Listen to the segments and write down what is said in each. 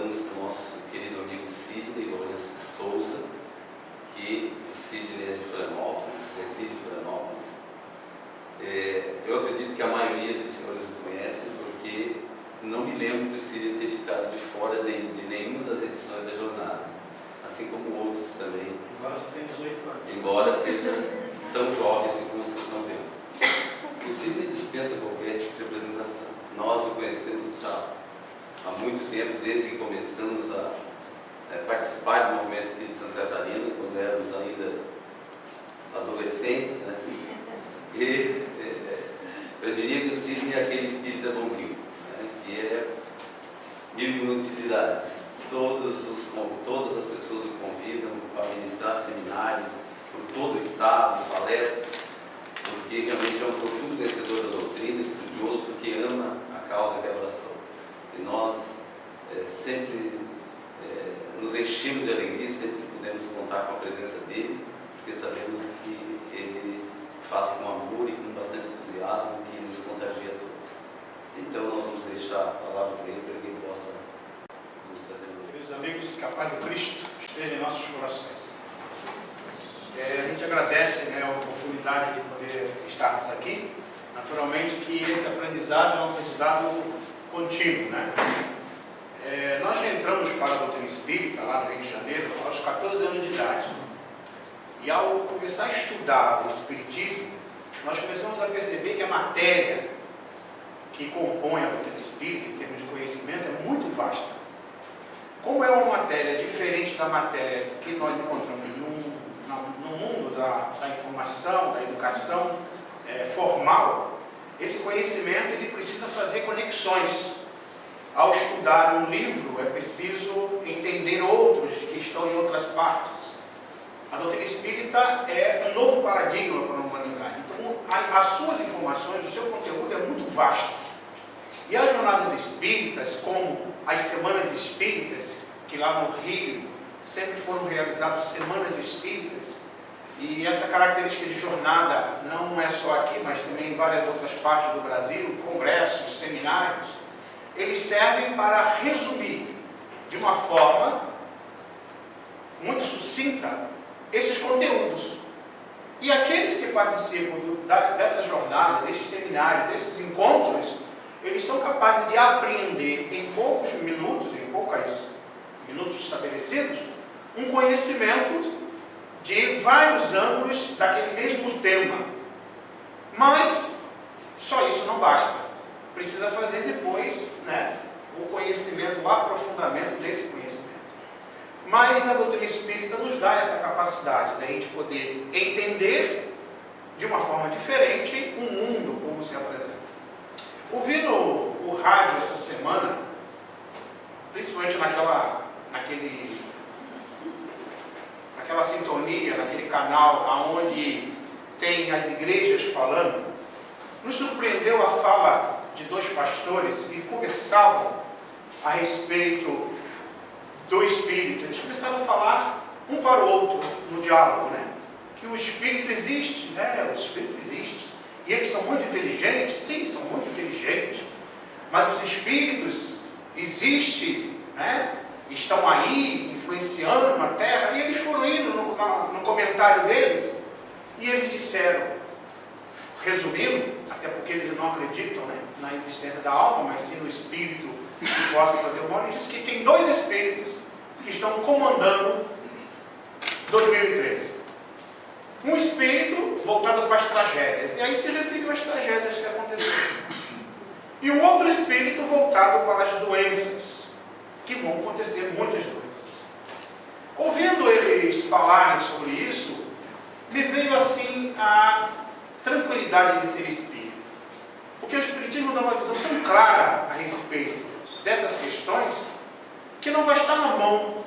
estamos com o nosso querido amigo Sidney Lourenço de Souza, que o Sidney é de Florianópolis, reside em Florianópolis. Eu acredito que a maioria dos senhores o conhecem, porque não me lembro de o Sidney ter ficado de fora de nenhuma das edições da jornada, assim como outros também. Agora só tem 18 anos. Embora seja tão jovem assim como vocês estão vendo. O Sidney dispensa qualquer tipo de apresentação. Nós o conhecemos já há muito tempo, desde que começamos a participar do Movimento Espírita de Santa Catarina, quando éramos ainda adolescentes, né? Assim. E eu diria que o Sidney é aquele espírita bombril, né? Que vive em utilidades. Todas as pessoas o convidam para ministrar seminários por todo o estado, palestras, porque realmente é um profundo conhecedor da doutrina, estudioso, porque ama a causa que abraçou. E nós sempre nos enchemos de alegria sempre que podemos contar com a presença dele, porque sabemos que ele faz com amor e com bastante entusiasmo, que nos contagia a todos. Então nós vamos deixar a palavra para ele, para que ele possa nos trazer luz. Meus amigos, que a paz do Cristo esteja em nossos corações. A gente agradece, a oportunidade de poder estarmos aqui. Naturalmente que esse aprendizado é um aprendizado contínuo, né? Nós já entramos para a doutrina espírita, lá no Rio de Janeiro, aos 14 anos de idade. E ao começar a estudar o espiritismo, nós começamos a perceber que a matéria que compõe a doutrina espírita, em termos de conhecimento, é muito vasta. Como é uma matéria diferente da matéria que nós encontramos no mundo da informação, da educação formal, esse conhecimento ele precisa fazer conexões. Ao estudar um livro, é preciso entender outros que estão em outras partes. A doutrina espírita é um novo paradigma para a humanidade. Então, as suas informações, o seu conteúdo é muito vasto. E as jornadas espíritas, como as semanas espíritas, que lá no Rio sempre foram realizadas semanas espíritas, e essa característica de jornada não é só aqui, mas também em várias outras partes do Brasil, congressos, seminários, eles servem para resumir de uma forma muito sucinta esses conteúdos. E aqueles que participam dessa jornada, desse seminário, desses encontros, eles são capazes de apreender em poucos minutos, minutos estabelecidos, um conhecimento de vários ângulos daquele mesmo tema. Mas só isso não basta. Precisa fazer depois, o conhecimento, o aprofundamento desse conhecimento. Mas a doutrina espírita nos dá essa capacidade de a gente poder entender de uma forma diferente o mundo como se apresenta. Ouvindo o rádio essa semana, principalmente naquela sintonia, naquele canal onde tem as igrejas falando, nos surpreendeu a fala de dois pastores que conversavam a respeito do Espírito. Eles começaram a falar um para o outro no diálogo, que o Espírito existe, o Espírito existe. E eles são muito inteligentes, sim, são muito inteligentes, mas os Espíritos existem, estão aí, influenciando a Terra, e eles foram indo no comentário deles, e eles disseram, resumindo, até porque eles não acreditam na existência da alma, mas sim no Espírito que possa fazer o mal, eles dizem que tem dois Espíritos que estão comandando 2013. Um Espírito voltado para as tragédias, e aí se refere às tragédias que aconteceram. E um outro Espírito voltado para as doenças, que vão acontecer muitas doenças. Ouvindo eles falarem sobre isso, me veio assim a tranquilidade de ser espírita. Porque o Espiritismo dá uma visão tão clara a respeito dessas questões, que não vai estar na mão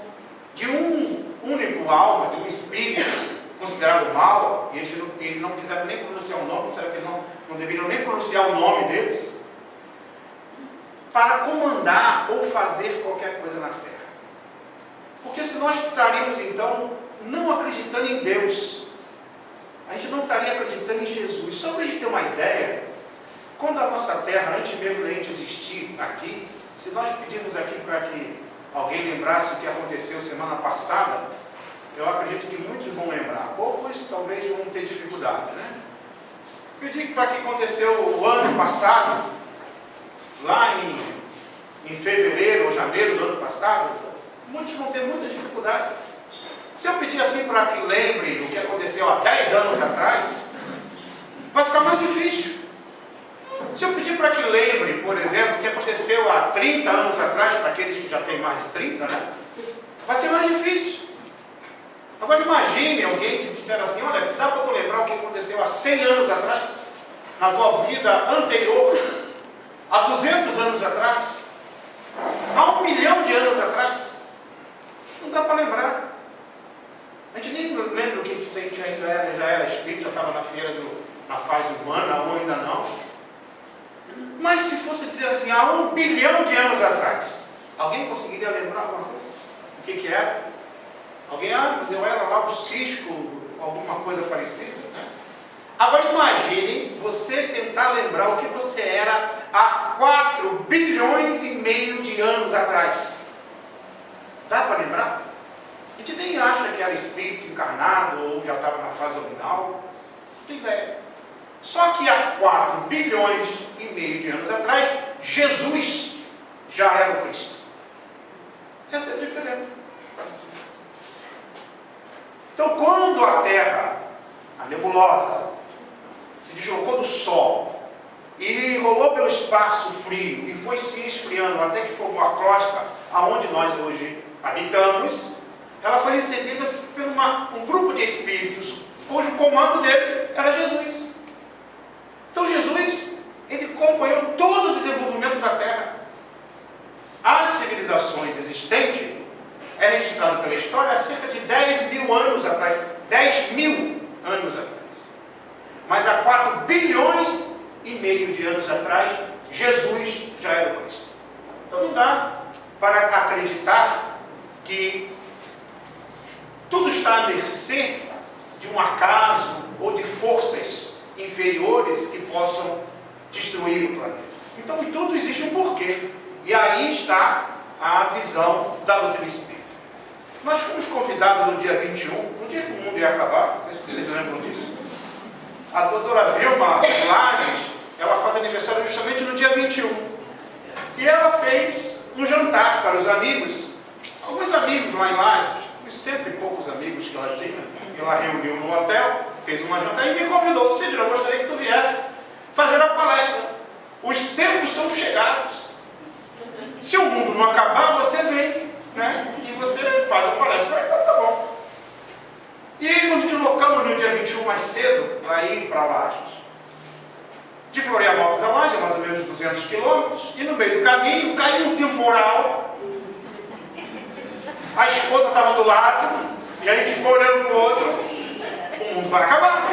de um único alma, de um espírito considerado mau, e eles não quiseram nem pronunciar o nome, disseram que não deveriam nem pronunciar o nome deles, para comandar ou fazer qualquer coisa na Terra. Porque se nós estaríamos então não acreditando em Deus, a gente não estaria acreditando em Jesus. Só para a gente ter uma ideia, quando a nossa Terra, antes mesmo da gente existir aqui, se nós pedirmos aqui para que alguém lembrasse o que aconteceu semana passada, eu acredito que muitos vão lembrar. Poucos talvez vão ter dificuldade, né? Eu digo para que aconteceu o ano passado, lá em fevereiro ou janeiro do ano passado, muitos vão ter muita dificuldade. Se eu pedir assim para que lembre o que aconteceu há 10 anos atrás, vai ficar mais difícil. Se eu pedir para que lembre, por exemplo, o que aconteceu há 30 anos atrás, para aqueles que já têm mais de 30, né? Vai ser mais difícil. Agora imagine alguém te disser assim, olha, dá para tu lembrar o que aconteceu há 100 anos atrás, na tua vida anterior, há 200 anos atrás, há 1 milhão de anos atrás. Não dá para lembrar. A gente nem lembra o que a gente ainda já era espírito, já estava na fase humana, ou ainda não. Mas se fosse dizer assim, há 1 bilhão de anos atrás, alguém conseguiria lembrar alguma coisa? O que era? Alguém, mas eu era lá o Cisco, alguma coisa parecida, né? Agora imagine você tentar lembrar o que você era há 4 bilhões e meio de anos atrás. Dá para lembrar? A gente nem acha que era espírito encarnado ou já estava na fase nominal. Não tem ideia. Só que há 4 bilhões e meio de anos atrás, Jesus já era o Cristo. Essa é a diferença. Então, quando a Terra, a nebulosa, se deslocou do Sol e rolou pelo espaço frio e foi se esfriando até que formou a crosta aonde nós hoje habitamos, ela foi recebida por um grupo de espíritos cujo comando dele era Jesus. Então Jesus, ele acompanhou todo o desenvolvimento da Terra. As civilizações existentes é registrado pela história há cerca de 10 mil anos atrás. 10 mil anos atrás. Mas há 4 bilhões e meio de anos atrás, Jesus já era o Cristo. Então não dá para acreditar que tudo está à mercê de um acaso ou de forças inferiores que possam destruir o planeta. Então em tudo existe um porquê. E aí está a visão da doutrina espírita. Nós fomos convidados no dia 21, no dia que o mundo ia acabar, não sei se vocês lembram disso. A doutora Vilma Lages, ela faz aniversário justamente no dia 21. E ela fez um jantar para os amigos, alguns amigos lá em Lages, uns 100 e poucos amigos que ela tinha. Ela reuniu no hotel, fez uma jantar e me convidou. Cídio, eu gostaria que tu viesse fazer a palestra. Os tempos são chegados. Se o mundo não acabar, você vem, né? E você faz a palestra. Então tá bom. E aí nos deslocamos no dia 21 mais cedo para ir para Lages. De Florianópolis a Lages, mais ou menos 200 quilômetros. E no meio do caminho caiu um temporal. A esposa estava do lado. E a gente ficou olhando para o outro. O mundo vai acabar.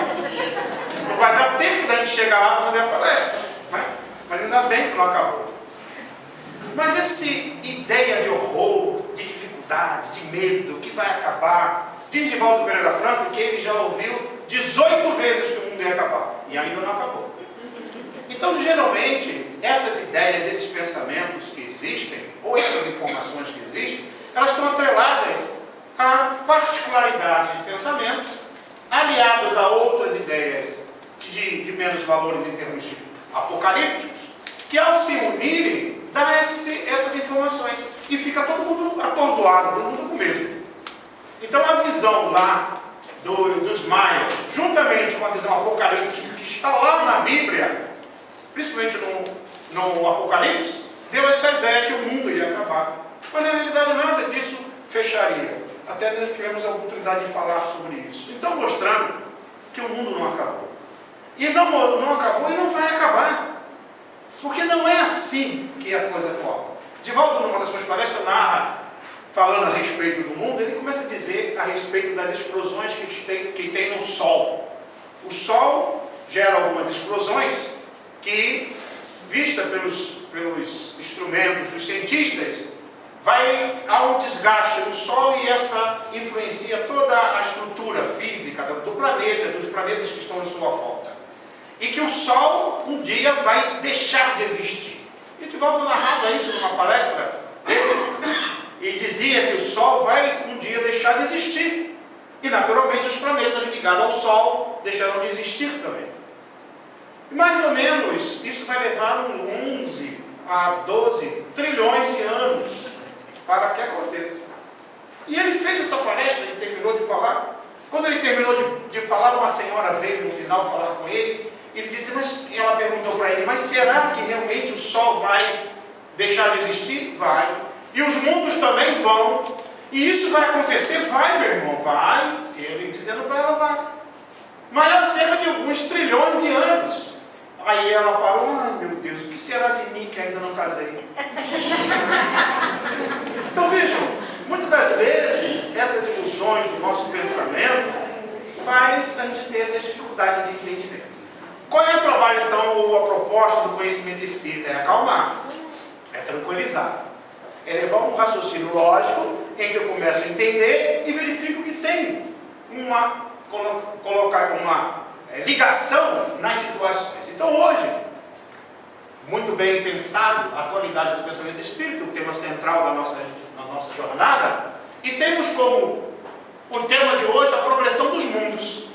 Não vai dar tempo da gente chegar lá para fazer a palestra, né? Mas ainda bem que não acabou. Mas essa ideia de horror, de dificuldade, de medo, que vai acabar, diz Divaldo Pereira Franco que ele já ouviu 18 vezes que o mundo ia acabar, e ainda não acabou. Então, geralmente, essas ideias, esses pensamentos que existem, ou essas informações que existem, elas estão atreladas a particularidades de pensamento, aliados a outras ideias de menos valores em termos apocalípticos, que ao se unirem, dá essas informações. E fica todo mundo atordoado, todo mundo com medo. Então a visão lá dos maias, juntamente com a visão apocalíptica que está lá na Bíblia, principalmente no Apocalipse, deu essa ideia que o mundo ia acabar. Mas na realidade nada disso fecharia. Até nós tivemos a oportunidade de falar sobre isso. Então mostrando que o mundo não acabou. E não acabou e não vai acabar. Porque não é assim que a coisa forma. Divaldo, numa das suas palestras, narra, falando a respeito do mundo, ele começa a dizer a respeito das explosões que tem no Sol. O Sol gera algumas explosões que, vista pelos instrumentos dos cientistas, vai a um desgaste no Sol e essa influencia toda a estrutura física do planeta, dos planetas que estão em sua volta. E que o Sol um dia vai deixar de existir. E Divaldo narrava isso numa palestra dele, e dizia que o Sol vai um dia deixar de existir. E naturalmente os planetas ligados ao Sol deixarão de existir também. E mais ou menos isso vai levar 11 a 12 trilhões de anos para que aconteça. E ele fez essa palestra, ele terminou de falar. Quando ele terminou de falar, uma senhora veio no final falar com ele. Ele disse, mas ela perguntou para ele, mas será que realmente o Sol vai deixar de existir? Vai. E os mundos também vão. E isso vai acontecer? Vai, meu irmão, vai. Ele dizendo para ela, vai. Mas há cerca de alguns trilhões de anos. Aí ela parou, ai meu Deus, o que será de mim que ainda não casei? Então vejam, muitas das vezes, essas ilusões do nosso pensamento faz a gente ter essa dificuldade de entendimento. Qual é o trabalho, então, ou a proposta do conhecimento espírita? É acalmar, é tranquilizar, é levar um raciocínio lógico em que eu começo a entender e verifico que tem colocar uma ligação nas situações. Então hoje, muito bem pensado, a atualidade do pensamento espírita, o tema central da nossa jornada, e temos como o tema de hoje a progressão dos mundos.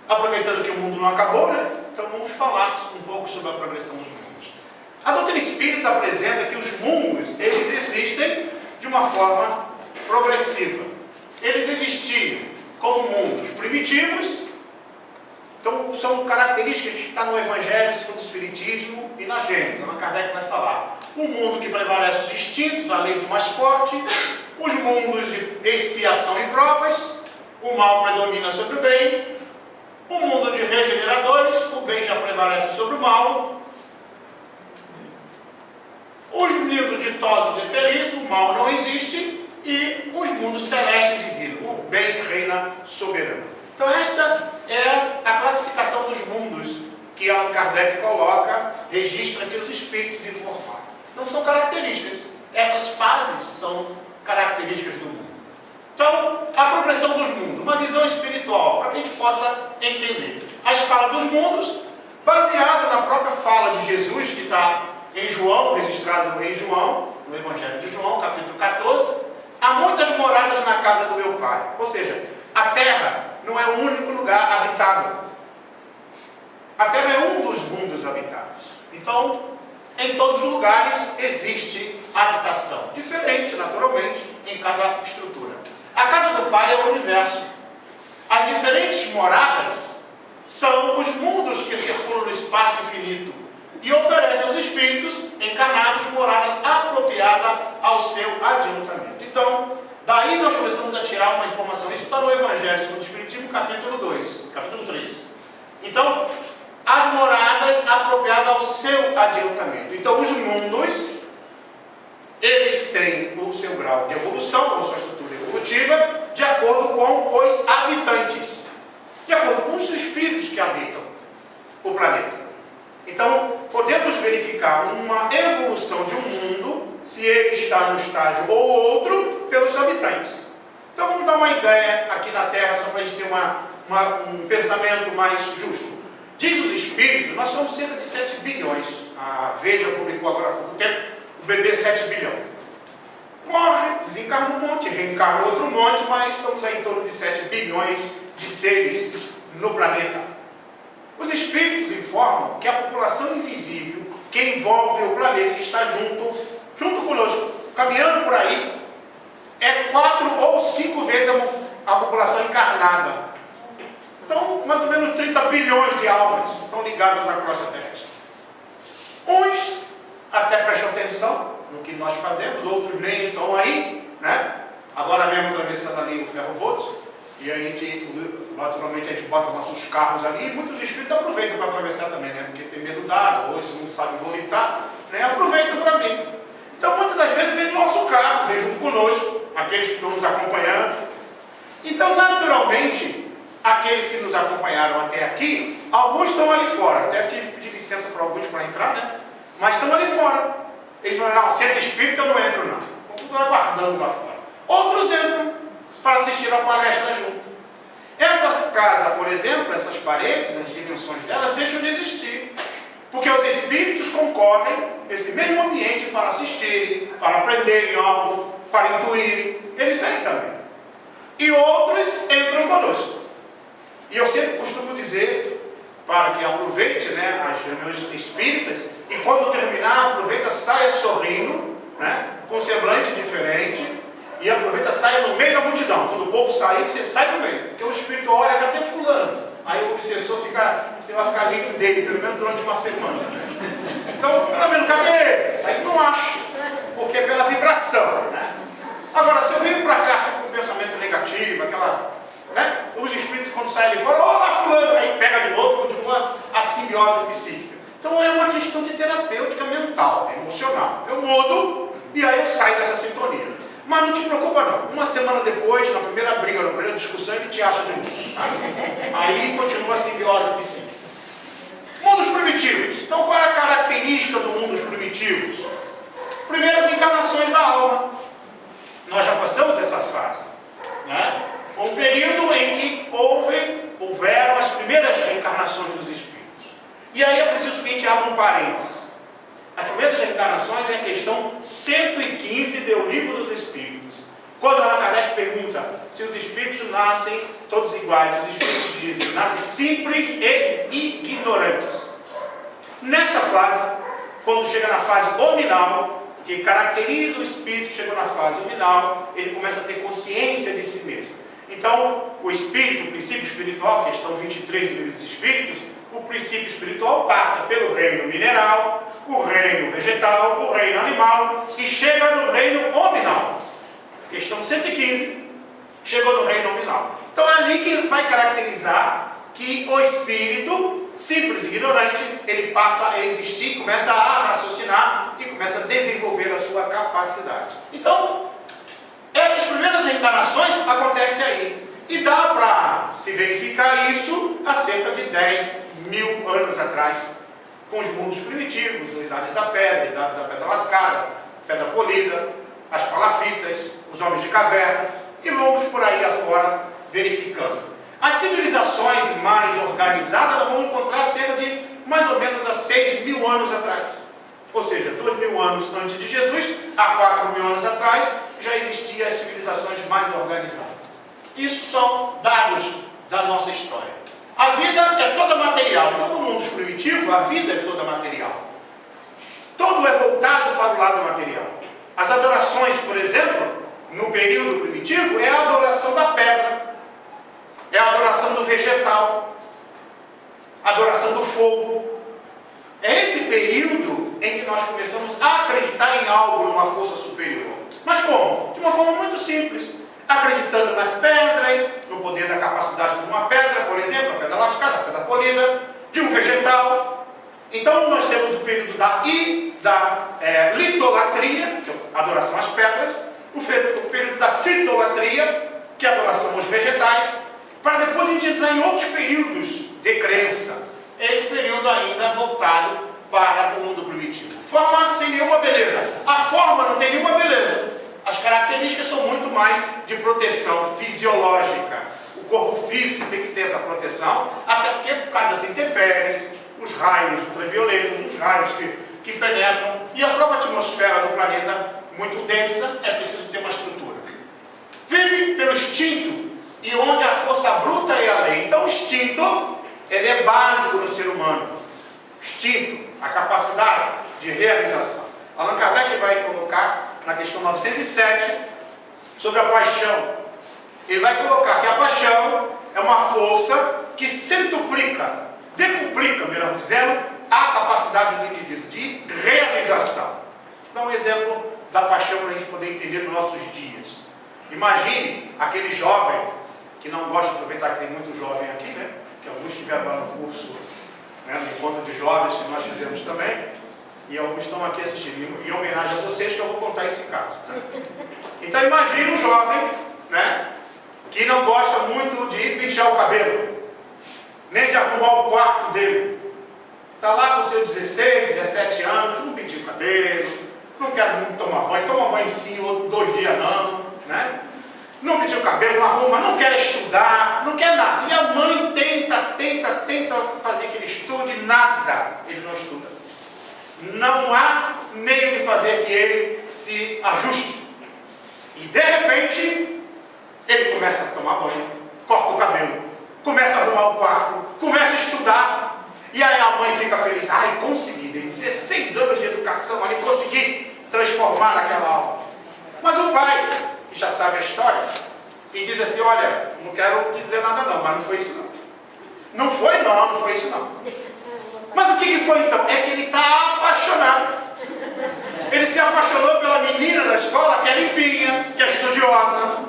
Aproveitando que o mundo não acabou, né? Então vamos falar um pouco sobre a progressão dos mundos. A doutrina espírita apresenta que os mundos, eles existem de uma forma progressiva. Eles existiam como mundos primitivos. Então, são características que estão no Evangelho, segundo o Espiritismo e na Gênesis. Allan Kardec vai falar. Um mundo que prevalece os instintos, a lei do mais forte, os mundos de expiação e provas, o mal predomina sobre o bem, um mundo de regeneradores, o bem já prevalece sobre o mal, os mundos ditosos e felizes, o mal não existe, e os mundos celestes e divinos, o bem reina soberano. Então esta é a classificação dos mundos que Allan Kardec coloca, registra aqui os espíritos informados. Então são características, essas fases são características do mundo. Então, a progressão dos mundos, uma visão espiritual, para que a gente possa entender a escala dos mundos, baseada na própria fala de Jesus, que está em João, registrado em João, no Evangelho de João, capítulo 14, há muitas moradas na casa do meu Pai. Ou seja, a terra não é o único lugar habitado. A terra é um dos mundos habitados. Então, em todos os lugares existe habitação. Diferente, naturalmente, em cada estrutura. A casa do Pai é o universo. As diferentes moradas são os mundos que circulam no espaço infinito e oferecem aos espíritos encarnados moradas apropriadas ao seu adiantamento. Então, daí nós começamos a tirar uma informação. Isso está no Evangelho segundo o Espiritismo, capítulo 2, capítulo 3. Então, as moradas apropriadas ao seu adiantamento. Então, os mundos, eles têm o seu grau de evolução, com a sua estrutura evolutiva, de acordo com os habitantes, de acordo com os espíritos que habitam o planeta. Então, podemos verificar uma evolução de um mundo, se ele está no estágio ou outro, pelos habitantes. Então, vamos dar uma ideia aqui na Terra, só para a gente ter um pensamento mais justo. Diz os espíritos, nós somos cerca de 7 bilhões. A Veja publicou agora há pouco tempo, o bebê 7 bilhão. Morre, desencarna um monte, reencarna outro monte, mas estamos aí em torno de 7 bilhões de seres no planeta. Os espíritos informam que a população invisível que envolve o planeta, que está junto conosco, caminhando por aí, é 4 ou 5 vezes a população encarnada. Então, mais ou menos 30 bilhões de almas estão ligadas à crosta terrestre. Uns até prestam atenção no que nós fazemos, outros nem estão aí, né? Agora mesmo atravessando ali o ferro-boto, e a gente, naturalmente, a gente bota nossos carros ali, e muitos espíritos aproveitam para atravessar também, né? Porque tem medo d'água, ou se não sabe vomitar, né? Aproveitam para vir. Então, muitas das vezes vem no nosso carro, vem junto conosco, aqueles que estão nos acompanhando. Então, naturalmente, aqueles que nos acompanharam até aqui, alguns estão ali fora. Deve ter que pedir licença para alguns para entrar, né? Mas estão ali fora. Eles falam, não, centro espírita eu não entro não. Estão tudo aguardando lá fora. Outros entram para assistir a palestra junto. Essa casa, por exemplo, essas paredes, as dimensões delas, deixam de existir. Porque os espíritos concorrem nesse mesmo ambiente para assistirem, para aprenderem algo, para intuírem. Eles vêm também. E outros entram conosco. E eu sempre costumo dizer, para que aproveite, né, as reuniões espíritas, e quando terminar, aproveita, saia sorrindo, né, com semblante diferente, e aproveita, saia no meio da multidão. Quando o povo sair, você sai no meio, porque o espírito olha, cadê fulano? Aí o obsessor fica, você vai ficar livre dele, pelo menos durante uma semana. Então, pelo menos, cadê ele? Aí não acho, porque é pela vibração, né? Agora, se eu venho para cá, fico com um pensamento negativo, aquela, né? Os espíritos, quando saem ali fora, olá fulano, aí pega de novo, continua a simbiose psíquica. Então é uma questão de terapêutica mental, emocional. Eu mudo e aí eu saio dessa sintonia. Mas não te preocupa não. Uma semana depois, na primeira briga, na primeira discussão, ele te acha dentro. Tá? Aí continua a simbiose psíquica. Mundos primitivos. Então qual é a característica do mundos primitivos? Primeiras encarnações da alma. Nós já passamos dessa fase, né? Foi um período em que houveram as primeiras reencarnações dos espíritos. E aí é preciso que a gente abra um parênteses. As primeiras reencarnações é a questão 115 do Livro dos Espíritos. Quando Allan Kardec pergunta se os espíritos nascem todos iguais, os espíritos dizem, nascem simples e ignorantes. Nesta fase, quando chega na fase hominal, que caracteriza o espírito, chegou na fase hominal, ele começa a ter consciência de si mesmo. Então, o espírito, o princípio espiritual, questão 23 do Livro dos Espíritos, o princípio espiritual passa pelo reino mineral, o reino vegetal, o reino animal e chega no reino hominal. Questão 115, chegou no reino hominal. Então é ali que vai caracterizar que o espírito, simples e ignorante, ele passa a existir, começa a raciocinar e começa a desenvolver a sua capacidade. Então, essas primeiras reencarnações acontecem aí. E dá para se verificar isso há cerca de 10.000 anos atrás, com os mundos primitivos, a Idade da Pedra, a Idade da Pedra Lascada, Pedra Polida, as palafitas, os homens de cavernas, e vamos por aí afora verificando. As civilizações mais organizadas nós vamos encontrar cerca de mais ou menos há 6.000 anos atrás. Ou seja, 2.000 anos antes de Jesus, há 4.000 anos atrás, já existiam as civilizações mais organizadas. Isso são dados da nossa história. A vida é toda material. Então, no mundo primitivo, a vida é toda material. Tudo é voltado para o lado material. As adorações, por exemplo, no período primitivo, é a adoração da pedra, é a adoração do vegetal, a adoração do fogo. É esse período em que nós começamos a acreditar em algo, numa força superior. Mas como? De uma forma muito simples. Acreditando nas pedras, no poder da capacidade de uma pedra, por exemplo, a pedra lascada, a pedra polida, de um vegetal. Então nós temos o período da litolatria, que é a adoração às pedras, o período da fitolatria, que é a adoração aos vegetais, para depois a gente entrar em outros períodos de crença. Esse período ainda voltado para o mundo primitivo. Forma sem nenhuma beleza. A forma não tem nenhuma beleza. As características são muito mais de proteção fisiológica. O corpo físico tem que ter essa proteção, até porque por causa das intempéries, os raios ultravioletos, os raios que penetram, e a própria atmosfera do planeta muito densa, é preciso ter uma estrutura. Vive pelo instinto, e onde a força bruta é a lei. Então o instinto, ele é básico no ser humano. O instinto, a capacidade de realização. Allan Kardec vai colocar na questão 907, sobre a paixão. Ele vai colocar que a paixão é uma força que centuplica, decuplica, melhor dizendo, a capacidade do indivíduo de realização. Dá um exemplo da paixão para a gente poder entender nos nossos dias. Imagine aquele jovem que não gosta de aproveitar que tem muito jovem aqui, né? Que alguns tiveram lá no curso, né, no encontro de jovens que nós fizemos também. E alguns estão aqui assistindo, em homenagem a vocês, que eu vou contar esse caso. Né? Então imagine um jovem, né, que não gosta muito de pentear o cabelo, nem de arrumar o quarto dele. Está lá com seus 16, 17 anos, não penteia o cabelo, não quer muito tomar banho, toma banho sim, outro 2 dias não, né? Não penteia o cabelo, não arruma, não quer estudar, não quer nada. E a mãe tenta fazer que ele estude, nada. estudar, ele não estuda. Não há meio de fazer que ele se ajuste. E de repente, ele começa a tomar banho, corta o cabelo, começa a arrumar o quarto, começa a estudar. E aí a mãe fica feliz. Ai, consegui, dei 16 anos de educação, ali consegui transformar naquela aula. Mas o pai, que já sabe a história, e diz assim, olha, não quero te dizer nada não, mas não foi isso não. Não foi isso não. Mas o que foi então? É que ele está apaixonado. Ele se apaixonou pela menina da escola que é limpinha, que é estudiosa.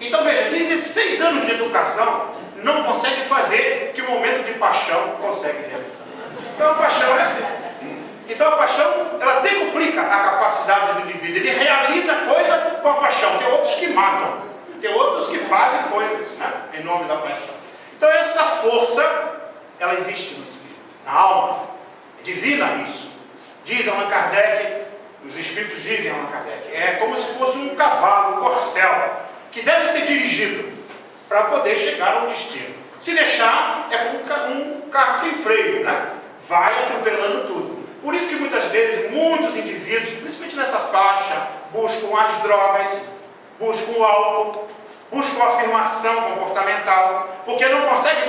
Então veja, 16 anos de educação não consegue fazer que o momento de paixão consegue realizar. Então a paixão é assim. Então a paixão, ela decuplica a capacidade do indivíduo. Ele realiza coisa com a paixão. Tem outros que matam. Tem outros que fazem coisas, né? Em nome da paixão. Então essa força, ela existe no espírito, na alma. É divina isso. Diz Allan Kardec, os espíritos dizem Allan Kardec, é como se fosse um cavalo, um corcel, que deve ser dirigido para poder chegar a um destino. Se deixar, é como um carro sem freio, né? Vai atropelando tudo. Por isso que muitas vezes, muitos indivíduos, principalmente nessa faixa, buscam as drogas, buscam o álcool, buscam a afirmação comportamental, porque não consegue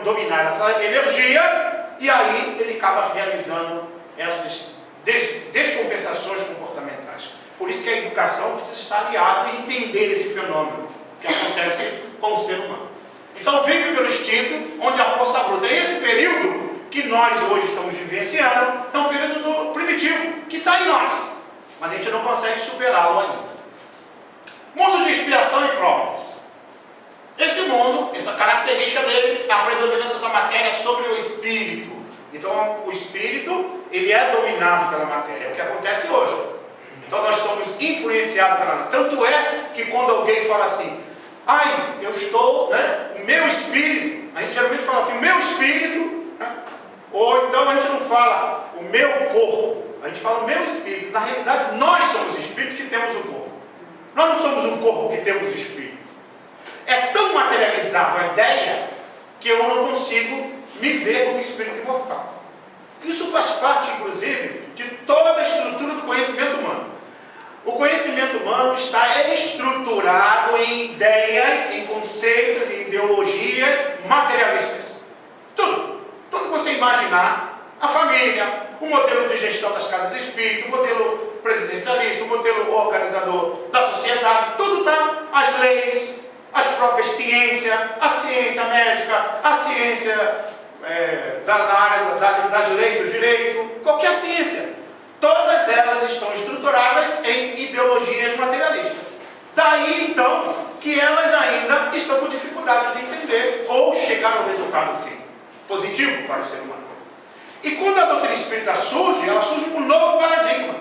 dominar essa energia, e aí ele acaba realizando essas descompensações comportamentais. Por isso que a educação precisa estar aliada e entender esse fenômeno que acontece com o ser humano. Então vive pelo instinto, onde a força bruta. E esse período que nós hoje estamos vivenciando é um período primitivo, que está em nós, mas a gente não consegue superá-lo ainda. Mundo de expiação e provas. Esse mundo, essa característica dele, é a predominância da matéria sobre o espírito. Então o espírito, ele é dominado pela matéria, é o que acontece hoje. Então nós somos influenciados pela matéria. Tanto é que quando alguém fala assim, ai, eu estou, né, o meu espírito, a gente geralmente fala assim, meu espírito, né? Ou então a gente não fala o meu corpo, a gente fala o meu espírito. Na realidade, nós somos espíritos que temos o corpo. Nós não somos um corpo que temos espírito. É tão materializado a ideia que eu não consigo me ver como espírito imortal. Isso faz parte, inclusive, de toda a estrutura do conhecimento humano. O conhecimento humano está estruturado em ideias, em conceitos, em ideologias materialistas. Tudo que você imaginar, a família, o modelo de gestão das casas espíritas, o modelo presidencialista, o modelo organizador da sociedade, tudo está, as leis, as próprias ciências, a ciência médica, a ciência da área das leis do direito, qualquer ciência. Todas elas estão estruturadas em ideologias materialistas. Daí, então, que elas ainda estão com dificuldade de entender ou chegar ao resultado fim, positivo para o ser humano. E quando a doutrina espírita surge, ela surge com um novo paradigma,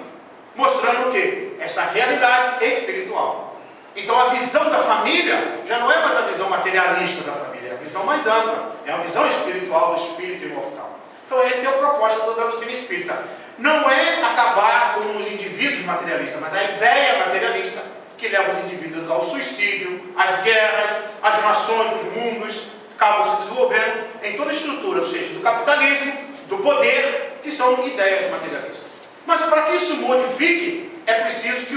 mostrando o quê? Esta realidade espiritual. Então a visão da família já não é mais a visão materialista da família, é a visão mais ampla, é a visão espiritual do espírito imortal. Então esse é o propósito da doutrina espírita. Não é acabar com os indivíduos materialistas, mas a ideia materialista que leva os indivíduos ao suicídio, às guerras, às nações, os mundos, acabam se desenvolvendo em toda a estrutura, ou seja, do capitalismo, do poder, que são ideias materialistas. Mas para que isso modifique, é preciso que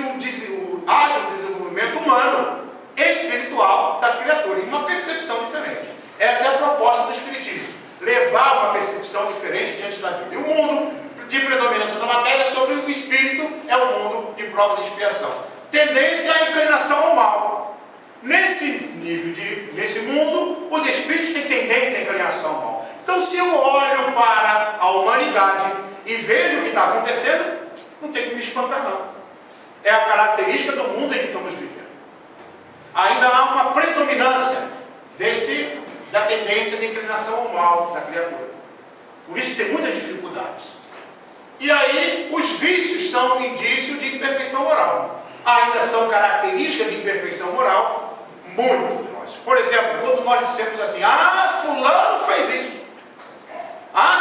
haja um desenvolvimento humano, espiritual das criaturas, uma percepção diferente. Essa é a proposta do Espiritismo. Levar uma percepção diferente diante da vida. E o mundo de predominância da matéria sobre o espírito é o mundo de provas de expiação. Tendência à inclinação ao mal. Nesse mundo, os espíritos têm tendência à inclinação ao mal. Então, se eu olho para a humanidade e vejo o que está acontecendo, não tem que me espantar, não. É a característica do mundo em que estamos vivendo. Ainda há uma predominância da tendência de inclinação ao mal da criatura. Por isso que tem muitas dificuldades. E aí, os vícios são indício de imperfeição moral. Ainda são características de imperfeição moral muito de nós. Por exemplo, quando nós dissemos assim, fulano fez isso.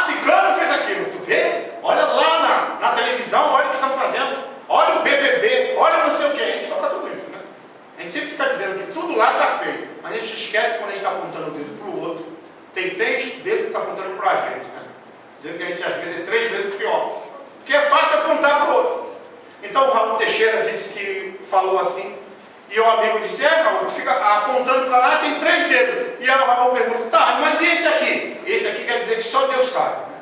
Ciclano fez aquilo. Tu vê? Olha lá na televisão, olha o que estão fazendo. Olha o BBB, olha não sei o que. A gente fala tudo isso, né? A gente sempre fica dizendo que tudo lá está feio. Mas a gente esquece quando a gente está apontando o dedo para o outro. Tem 3 dedos que estão apontando para a gente, né? dizendo que a gente às vezes é 3 vezes pior. Porque é fácil apontar para o outro. Então o Raul Teixeira disse que falou assim, e o amigo disse, Raul, tu fica apontando para lá, tem 3 dedos. E aí o Raul pergunta, tá, mas e esse aqui? Esse aqui quer dizer que só Deus sabe.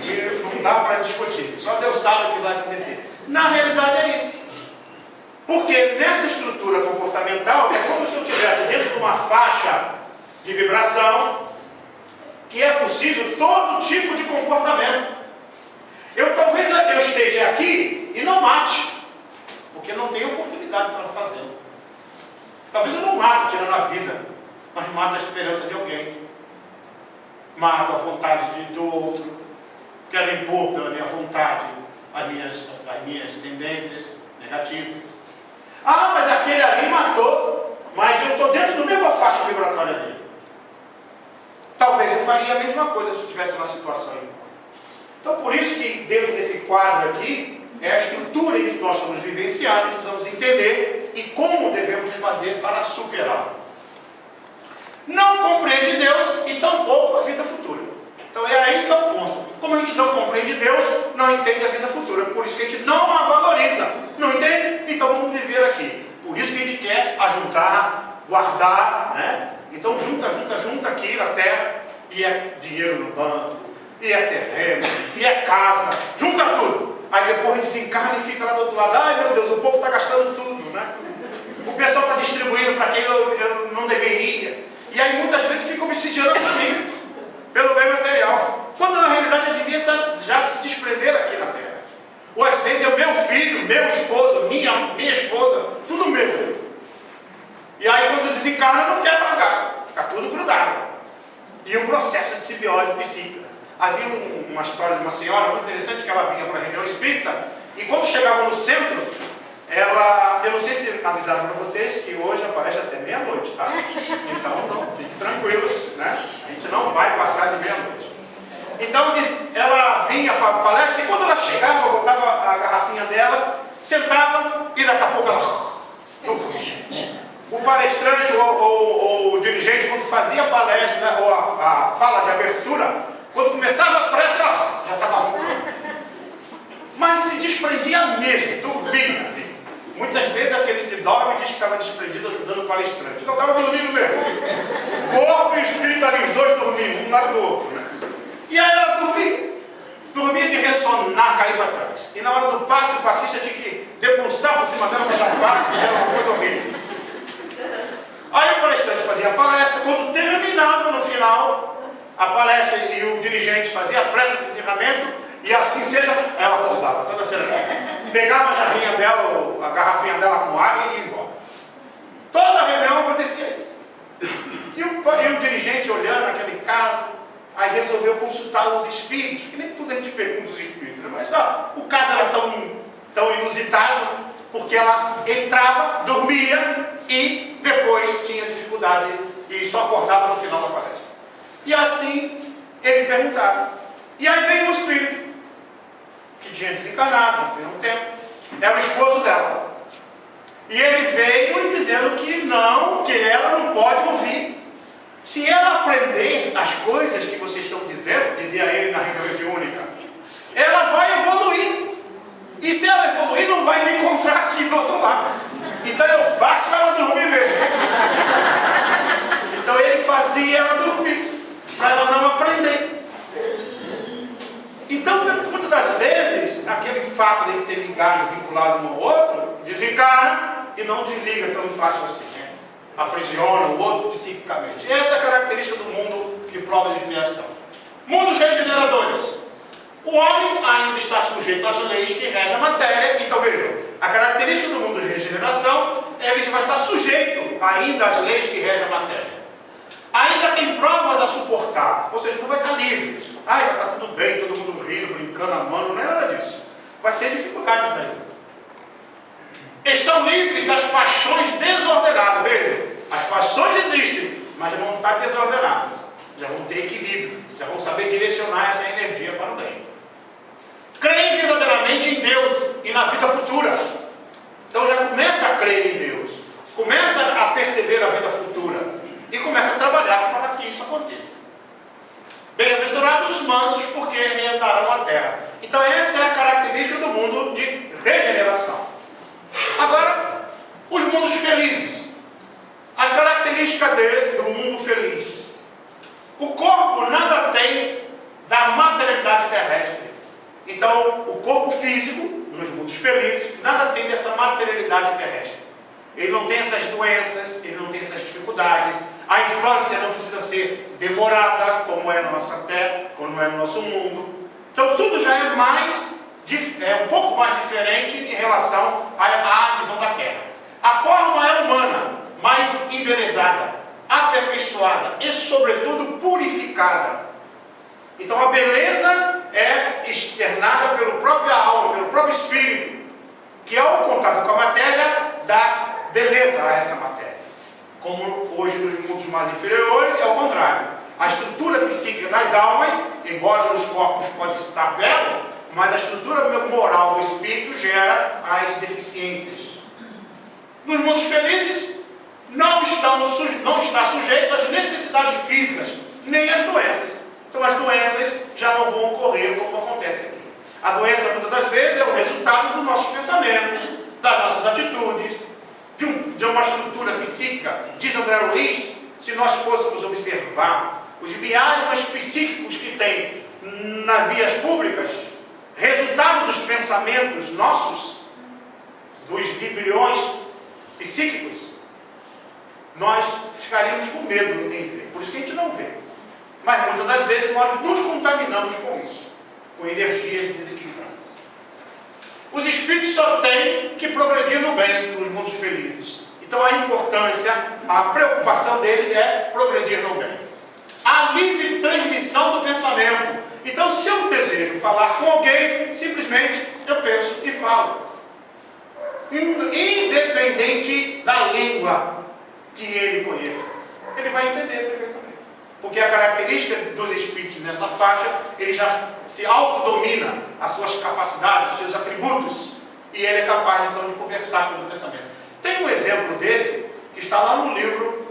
E não dá para discutir, só Deus sabe o que vai acontecer. Na realidade é isso. Porque nessa estrutura comportamental, é como se eu estivesse dentro de uma faixa de vibração, que é possível todo tipo de comportamento. Talvez eu esteja aqui e não mate, porque não tenho oportunidade para fazê-lo. Talvez eu não mato tirando a vida, mas mato a esperança de alguém. Mato a vontade do outro. Quero impor pela minha vontade as minhas tendências negativas. Ah, mas aquele ali matou, mas eu estou dentro da mesma faixa vibratória dele. Talvez eu faria a mesma coisa se eu estivesse numa situação igual. Então, por isso que dentro desse quadro aqui, é a estrutura em que nós estamos vivenciando, que nós vamos entender e como devemos fazer para superá-lo. Não compreende Deus e tampouco a vida futura. Então é aí que está o ponto. Como a gente não compreende Deus, não entende a vida futura. Por isso que a gente não a valoriza. Não entende? Então vamos viver aqui. Por isso que a gente quer ajuntar, guardar, né? Então junta aqui na terra, e é dinheiro no banco, e é terreno, e é casa, junta tudo. Aí depois desencarna e fica lá do outro lado. Ai meu Deus, o povo está gastando tudo, né? O pessoal está distribuindo para quem eu não deveria. E aí muitas vezes fica obsidiando para mim, pelo bem material. Quando na realidade eu devia já se desprender aqui na terra. Ou às vezes é o meu filho, meu esposo, minha esposa, tudo meu. E aí quando desencarna não quer largar, fica tudo grudado. E um processo de simbiose psíquica. Havia uma história de uma senhora muito interessante, que ela vinha para a reunião espírita, e quando chegava no centro, eu não sei se avisaram para vocês que hoje aparece até meia-noite, tá? Então, não, fiquem tranquilos, né? A gente não vai passar de meia-noite. Então, ela vinha para a palestra, e quando ela chegava, botava a garrafinha dela, sentava, e daqui a pouco ela... O palestrante ou o dirigente, quando fazia a palestra, ou a fala de abertura, quando começava a prece, ela já estava roncando. Mas se desprendia mesmo, dormia. Muitas vezes aquele que dorme diz que estava desprendido ajudando o palestrante. Não estava dormindo mesmo. Corpo e espírito ali, os dois dormindo, um lado do outro. Né? E aí ela dormia de ressonar, cair para trás. E na hora do passe, o passista tinha que debruçar por cima dela para dar passe, e ela ficou dormindo. Aí o palestrante fazia a palestra, quando terminava no final a palestra e o dirigente fazia a prece de encerramento, e assim seja, ela acordava, toda acelerada. Pegava a jarrinha dela, a garrafinha dela com água e ia embora. Toda a reunião acontecia isso. E o dirigente olhando aquele caso, aí resolveu consultar os espíritos, que nem tudo a gente pergunta os espíritos, mas o caso era tão inusitado, porque ela entrava, dormia e depois tinha dificuldade e só acordava no final da palestra. E assim ele perguntava. E aí veio um espírito que tinha desencarnado, já fez um tempo, era o esposo dela. E ele veio dizendo que ela não pode ouvir. Se ela aprender as coisas que vocês estão dizendo, dizia ele na reunião mediúnica, ela vai evoluir. E se ela evoluir, não vai me encontrar aqui do outro lado. Então eu faço ela dormir mesmo. Então ele fazia ela dormir, para ela não aprender. Então, muitas das vezes, aquele fato de ele ter ligado e vinculado um ao outro, desencarna e não desliga tão fácil assim, né? Aprisiona o outro psiquicamente. Essa é a característica do mundo de provas de criação. Mundos regeneradores. O homem ainda está sujeito às leis que regem a matéria. Então vejam, a característica do mundo de regeneração é que ele vai estar sujeito ainda às leis que regem a matéria. Ainda tem provas a suportar, ou seja, não vai estar livre. Vai estar tudo bem, todo mundo rindo, brincando, amando, não é nada disso. Vai ter dificuldades aí. Estão livres das paixões desordenadas. Vejam, as paixões existem, mas já vão estar desordenadas. Já vão ter equilíbrio, já vão saber direcionar essa energia para o bem. Creem verdadeiramente em Deus e na vida futura. Então já começa a crer em Deus, começa a perceber a vida futura e começa a trabalhar para que isso aconteça. Bem-aventurado bem-aventurados os mansos, porque herdarão a terra. Então essa é a característica do mundo de regeneração. Agora, os mundos felizes. As características do mundo feliz. O corpo nada tem da materialidade terrestre. Então, o corpo físico, nos mundos felizes, nada tem dessa materialidade terrestre. Ele não tem essas doenças, ele não tem essas dificuldades. A infância não precisa ser demorada, como é na nossa terra, como é no nosso mundo. Então, tudo já é um pouco mais diferente em relação à visão da terra. A forma é humana, mas embelezada, aperfeiçoada e, sobretudo, purificada. Então a beleza é externada pela própria alma, pelo próprio espírito, que ao contato com a matéria, dá beleza a essa matéria. Como hoje nos mundos mais inferiores, é o contrário. A estrutura psíquica das almas, embora nos corpos pode estar belo, mas a estrutura moral do espírito gera as deficiências. Nos mundos felizes, não está sujeito às necessidades físicas, nem às doenças. Então as doenças já não vão ocorrer como acontece aqui. A doença, muitas das vezes, é o resultado dos nossos pensamentos, das nossas atitudes, de uma estrutura psíquica. Diz André Luiz, se nós fôssemos observar os miasmas psíquicos que tem nas vias públicas, resultado dos pensamentos nossos, dos vibriões psíquicos, nós ficaríamos com medo em ver. Por isso que a gente não vê. Mas muitas das vezes nós nos contaminamos com isso, com energias desequilibradas. Os espíritos só têm que progredir no bem, nos mundos felizes. Então a importância, a preocupação deles é progredir no bem. A livre transmissão do pensamento. Então se eu desejo falar com alguém, simplesmente eu penso e falo. Independente da língua que ele conheça. Ele vai entender perfeitamente. Porque a característica dos espíritos nessa faixa, ele já se autodomina as suas capacidades, os seus atributos, e ele é capaz então de conversar pelo pensamento. Tem um exemplo desse, que está lá no livro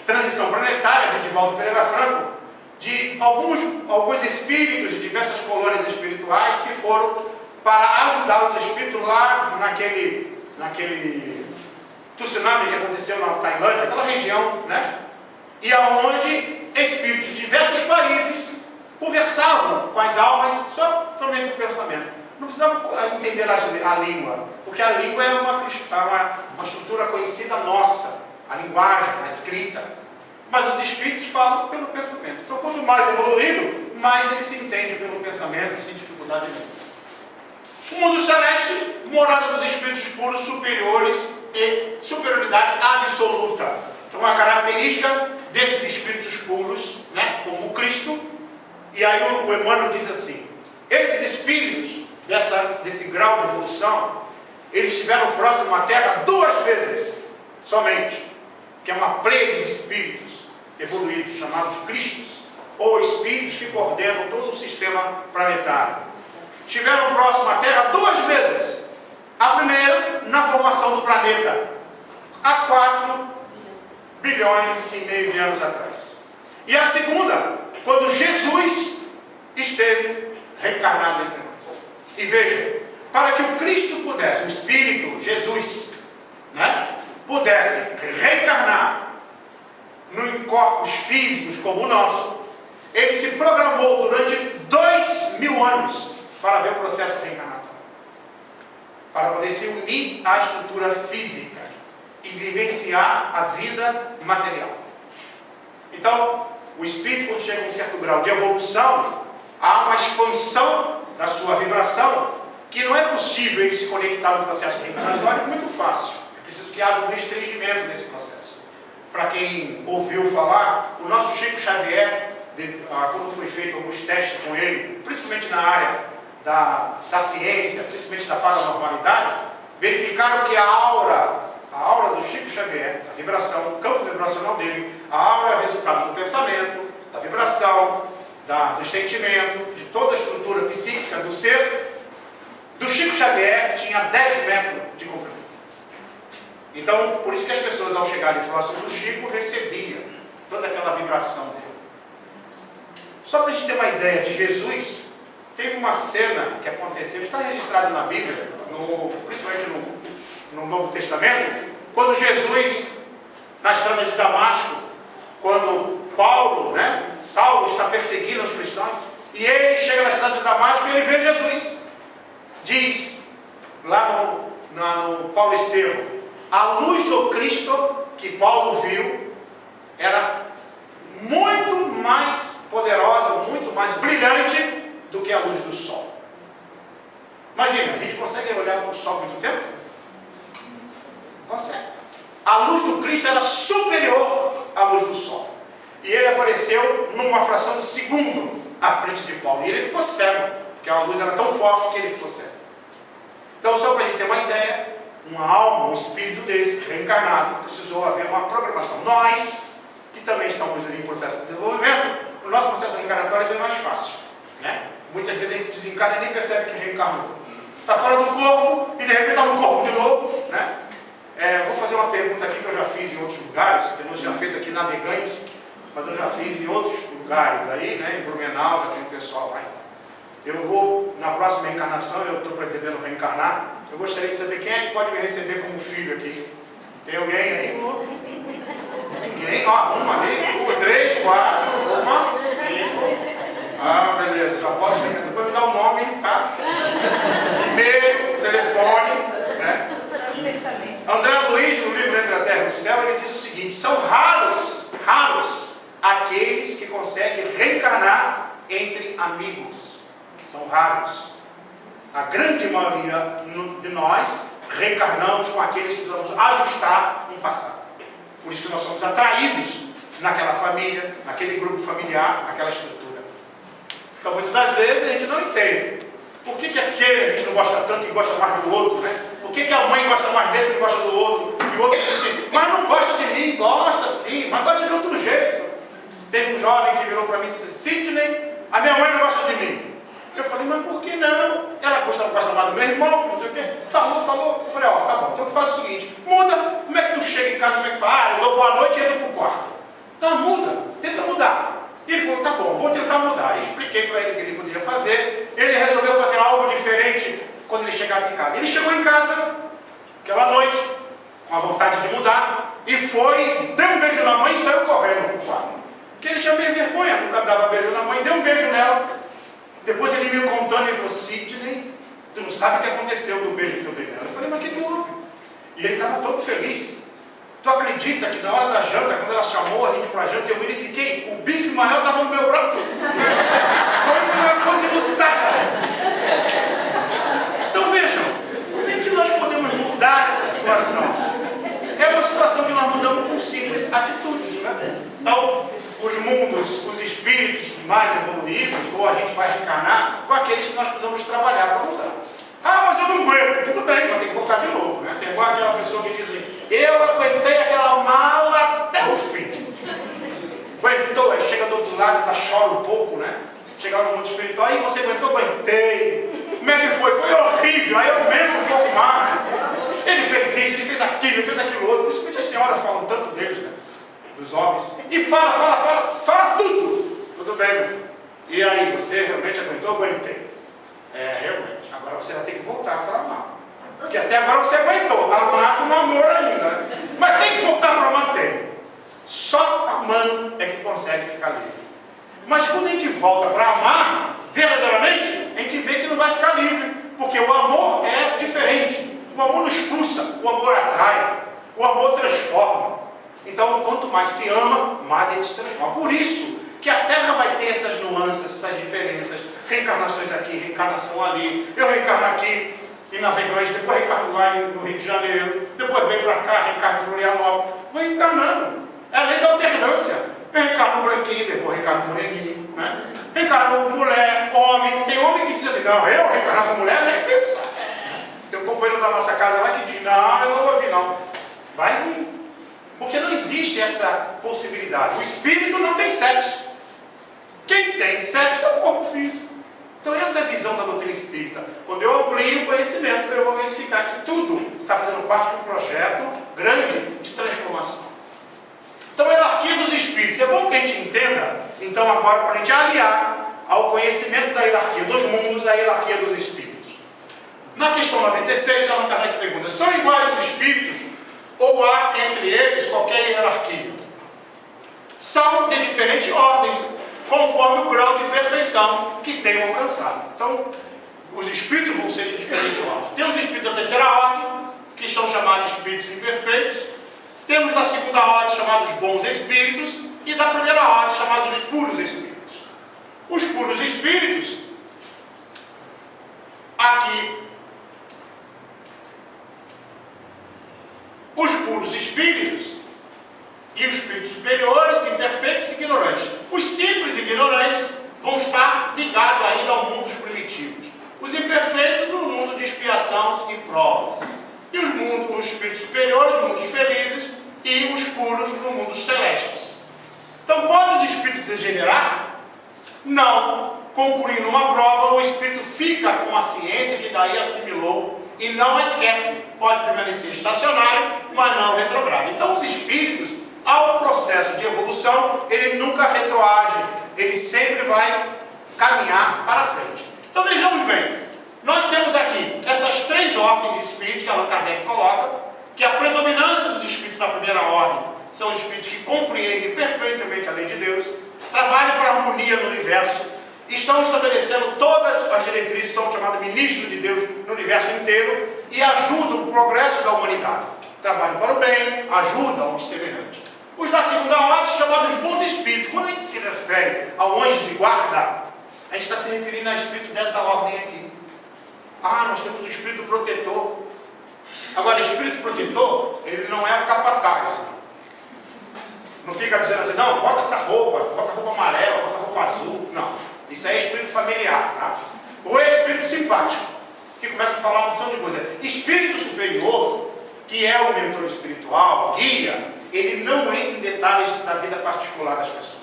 Transição Planetária, de Divaldo Pereira Franco, de alguns espíritos de diversas colônias espirituais que foram para ajudar os espíritos lá naquele tsunami que aconteceu na Tailândia, aquela região, né? E aonde espíritos de diversos países conversavam com as almas somente o pensamento. Não precisavam entender a língua, porque a língua é uma estrutura conhecida nossa, a linguagem, a escrita. Mas os espíritos falam pelo pensamento. Então, quanto mais evoluído, mais ele se entende pelo pensamento, sem dificuldade nenhuma. O mundo celeste, morada dos espíritos puros superiores e superioridade absoluta. Então, a característica desses espíritos puros, né, como Cristo, e aí o Emmanuel diz assim: esses espíritos desse grau de evolução, eles estiveram próximos à Terra 2 vezes somente, que é uma plebe de espíritos evoluídos, chamados Cristos, ou espíritos que coordenam todo o sistema planetário. Estiveram próximos à Terra 2 vezes. A primeira, na formação do planeta, há 4 bilhões e meio de anos atrás. E a segunda, quando Jesus esteve reencarnado entre nós. E vejam, para que o Cristo pudesse, o Espírito, Jesus, né, pudesse reencarnar em corpos físicos como o nosso, ele se programou durante 2000 anos para ver o processo reencarnatório, para poder se unir à estrutura física e vivenciar a vida material. Então, o espírito, quando chega a um certo grau de evolução, há uma expansão da sua vibração que não é possível ele se conectar no processo reencarnatório muito fácil. É preciso que haja um restringimento desse processo. Para quem ouviu falar, o nosso Chico Xavier, quando foi feito alguns testes com ele, principalmente na área da ciência, principalmente da paranormalidade, verificaram que a aura do Chico Xavier, a vibração, o campo vibracional dele, a aura é resultado do pensamento, da vibração, do sentimento, de toda a estrutura psíquica do ser. Do Chico Xavier tinha 10 metros de comprimento. Então, por isso que as pessoas, ao chegarem próximo do Chico, recebiam toda aquela vibração dele. Só para a gente ter uma ideia de Jesus, teve uma cena que aconteceu, que está registrada na Bíblia, principalmente no Novo Testamento, quando Jesus, na estrada de Damasco, quando Saulo está perseguindo os cristãos, e ele chega na estrada de Damasco e ele vê Jesus. Diz, lá no Paulo Estevão, a luz do Cristo que Paulo viu era muito mais poderosa, muito mais brilhante do que a luz do sol. Imagina, a gente consegue olhar para o sol muito tempo? Consegue. A luz do Cristo era superior à luz do sol. E ele apareceu numa fração de segundo à frente de Paulo. E ele ficou cego, porque a luz era tão forte que ele ficou cego. Então, só para a gente ter uma ideia, uma alma, um espírito desse, reencarnado, precisou haver uma programação. Nós, que também estamos em processo de desenvolvimento, o nosso processo reencarnatório é mais fácil, né? Muitas vezes a gente desencarna e nem percebe que reencarnou. Está fora do corpo e de repente está no corpo de novo, né? Vou fazer uma pergunta aqui que eu já fiz em outros lugares, temos já feito aqui Navegantes, mas eu já fiz em outros lugares aí, né? Em Blumenau, já tem um pessoal lá. Eu vou, na próxima reencarnação, eu estou pretendendo reencarnar, eu gostaria de saber quem é que pode me receber como filho aqui. Tem alguém aí? Ninguém? Uma ali, 2, 3, 4, uma, 5. Beleza, já posso vir. Depois me dá o nome, tá? E-mail, telefone, né? André Luiz, no livro Entre a Terra e o Céu, ele diz o seguinte: são raros aqueles que conseguem reencarnar entre amigos. São raros. A grande maioria de nós reencarnamos com aqueles que vamos ajustar no passado. Por isso que nós somos atraídos naquela família, naquele grupo familiar, naquela estrutura. Então, muitas das vezes, a gente não entende. Por que aquele a gente não gosta tanto e gosta mais do outro, né? Por que a mãe gosta mais desse e gosta do outro? E o outro diz assim, mas não gosta de mim. Gosta sim, mas gosta de outro jeito. Teve um jovem que virou para mim e disse, Sidney, a minha mãe não gosta de mim. Eu falei, mas por que não? Ela gosta mais do meu irmão, não sei o quê. Falou. Eu falei, tá bom, então tu faz o seguinte, muda. Como é que tu chega em casa, como é que faz? Eu dou boa noite e entro pro quarto. Então muda, tenta mudar. E ele falou, tá bom, vou tentar mudar. Eu expliquei para ele o que ele poderia fazer. Ele resolveu fazer algo diferente quando ele chegasse em casa. Ele chegou em casa, aquela noite, com a vontade de mudar, e foi, deu um beijo na mãe e saiu correndo pro quarto. Porque ele tinha meio vergonha, nunca dava beijo na mãe, deu um beijo nela. Depois ele me contando, ele falou, Sidney, tu não sabe o que aconteceu do beijo que eu dei nela. Eu falei, mas o que houve? E ele estava todo feliz. Tu acredita que na hora da janta, quando ela chamou a gente para a janta, eu verifiquei, o bife maior estava no meu prato. Foi uma coisa inusitada. Então vejam, como é que nós podemos mudar essa situação? É uma situação que nós mudamos com simples atitudes, né? Então, os mundos, os espíritos mais evoluídos, ou a gente vai reencarnar com aqueles que nós precisamos trabalhar para mudar. Mas eu não aguento. Tudo bem, mas tem que voltar de novo, né? Tem igual aquela pessoa que diz assim, eu aguentei aquela mala até o fim. Aguentou, aí chega do outro lado, chora um pouco, né? Chega no mundo espiritual, aí você aguentou, aguentei. Como é que foi? Foi horrível, aí eu aumento um pouco mais, né? Ele fez isso, ele fez aquilo, ele fez aquilo outro. Principalmente as senhoras falam tanto deles, né? Dos homens. E fala tudo. Tudo bem, meu filho. E aí, você realmente aguentou? Aguentei. Realmente. Agora você vai ter que voltar para amar. Porque até agora você aguentou. Amar com amor ainda. Né? Mas tem que voltar para amar, tem. Só amando é que consegue ficar livre. Mas quando a gente volta para amar, verdadeiramente, a gente vê que não vai ficar livre. Porque o amor é diferente. O amor não expulsa, o amor atrai, o amor transforma. Então, quanto mais se ama, mais a gente se transforma. Por isso que a Terra vai ter essas nuances, essas diferenças, reencarnações aqui, reencarnação ali. Eu reencarno aqui em Navegantes, depois reencarno lá no Rio de Janeiro, depois venho para cá, reencarno em Florianópolis. Vou reencarnando. É a lei da alternância. Eu reencarno branquinho, depois reencarno moreninho, né? Reencarno mulher, homem. Tem homem que diz assim, não, eu reencarnar com mulher, nem pensar. Tem um companheiro da nossa casa lá que diz, não, eu não vou vir não. Vai vir. Porque não existe essa possibilidade. O espírito não tem sexo. Quem tem sexo é o corpo físico. Então essa é a visão da doutrina espírita. Quando eu amplio o conhecimento, eu vou verificar que tudo está fazendo parte de um projeto grande de transformação. Então a hierarquia dos espíritos. É bom que a gente entenda, então, Então agora, para a gente aliar ao conhecimento da hierarquia dos mundos, a hierarquia dos espíritos. Na questão 96, Allan Kardec pergunta: são iguais os espíritos ou há entre eles qualquer hierarquia? São de diferentes ordens, conforme o grau de perfeição que tenham alcançado. Então, os espíritos vão ser de diferentes ordens. Temos espíritos da terceira ordem, que são chamados espíritos imperfeitos. Temos da segunda ordem, chamados bons espíritos, e da primeira ordem, chamados puros espíritos. Os puros espíritos, aqui, os puros espíritos e os espíritos superiores, imperfeitos e ignorantes. Os simples ignorantes vão estar ligados ainda ao mundo dos primitivos. Os imperfeitos no mundo de expiação e provas. E os espíritos superiores no mundo dos felizes e os puros no mundo dos celestes. Então, podem os espíritos degenerar? Não. Concluindo uma prova, o espírito fica com a ciência que daí assimilou e não esquece. Pode permanecer estacionário, mas não retrogrado. Então, os espíritos, ao processo de evolução, ele nunca retroage, ele sempre vai caminhar para frente. Então, vejamos bem, nós temos aqui essas três ordens de espíritos que Allan Kardec coloca, que a predominância dos espíritos da primeira ordem são espíritos que compreendem perfeitamente a lei de Deus, trabalham para a harmonia no universo, estão estabelecendo todas as diretrizes, são chamados ministros de Deus no universo inteiro e ajudam o progresso da humanidade. Trabalham para o bem, ajudam os semelhantes. Os da segunda ordem, chamados bons espíritos. Quando a gente se refere ao anjo de guarda, a gente está se referindo a espírito dessa ordem aqui. Ah, nós temos o espírito protetor. Agora, o espírito protetor, ele não é o capataz. Não fica dizendo assim, não, bota essa roupa, bota roupa amarela, bota roupa azul. Não, isso aí é espírito familiar, tá? Ou é espírito simpático, que começa a falar uma opção de coisa. Espírito superior, que é o mentor espiritual, guia, ele não entra em detalhes da vida particular das pessoas.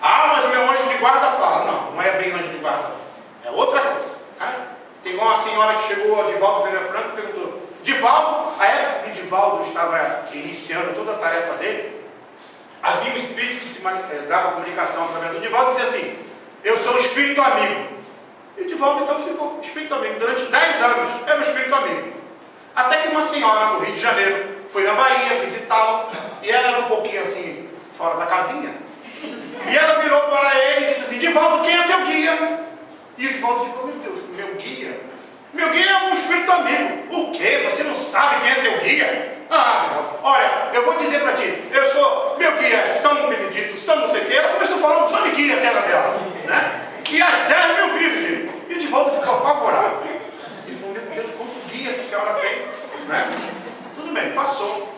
Ah, mas o meu anjo de guarda fala. Não, não é bem anjo de guarda, é outra coisa. Tá? Tem uma senhora que chegou, Divaldo Pereira Franco, e perguntou: Divaldo, a época que Divaldo estava iniciando toda a tarefa dele, havia um espírito que se dava comunicação através do Divaldo e dizia assim: eu sou um espírito amigo. E Divaldo então ficou espírito amigo. Durante 10 anos era um espírito amigo. Até que uma senhora no Rio de Janeiro foi na Bahia visitá-lo, e ela era um pouquinho assim, fora da casinha. E ela virou para ele e disse assim: Divaldo, quem é teu guia? E o Divaldo ficou: meu Deus, meu guia? Meu guia é um espírito amigo. O quê? Você não sabe quem é teu guia? Ah, Divaldo, olha, eu vou dizer para ti, eu sou, meu guia é São Benedito, São não sei o quê.Ela começou a falar um São Guia que era dela, né? E as 10 mil virgens. E o Divaldo ficou apavorado. Ele falou: meu Deus, quanto guia essa senhora tem, né? Tudo bem, passou.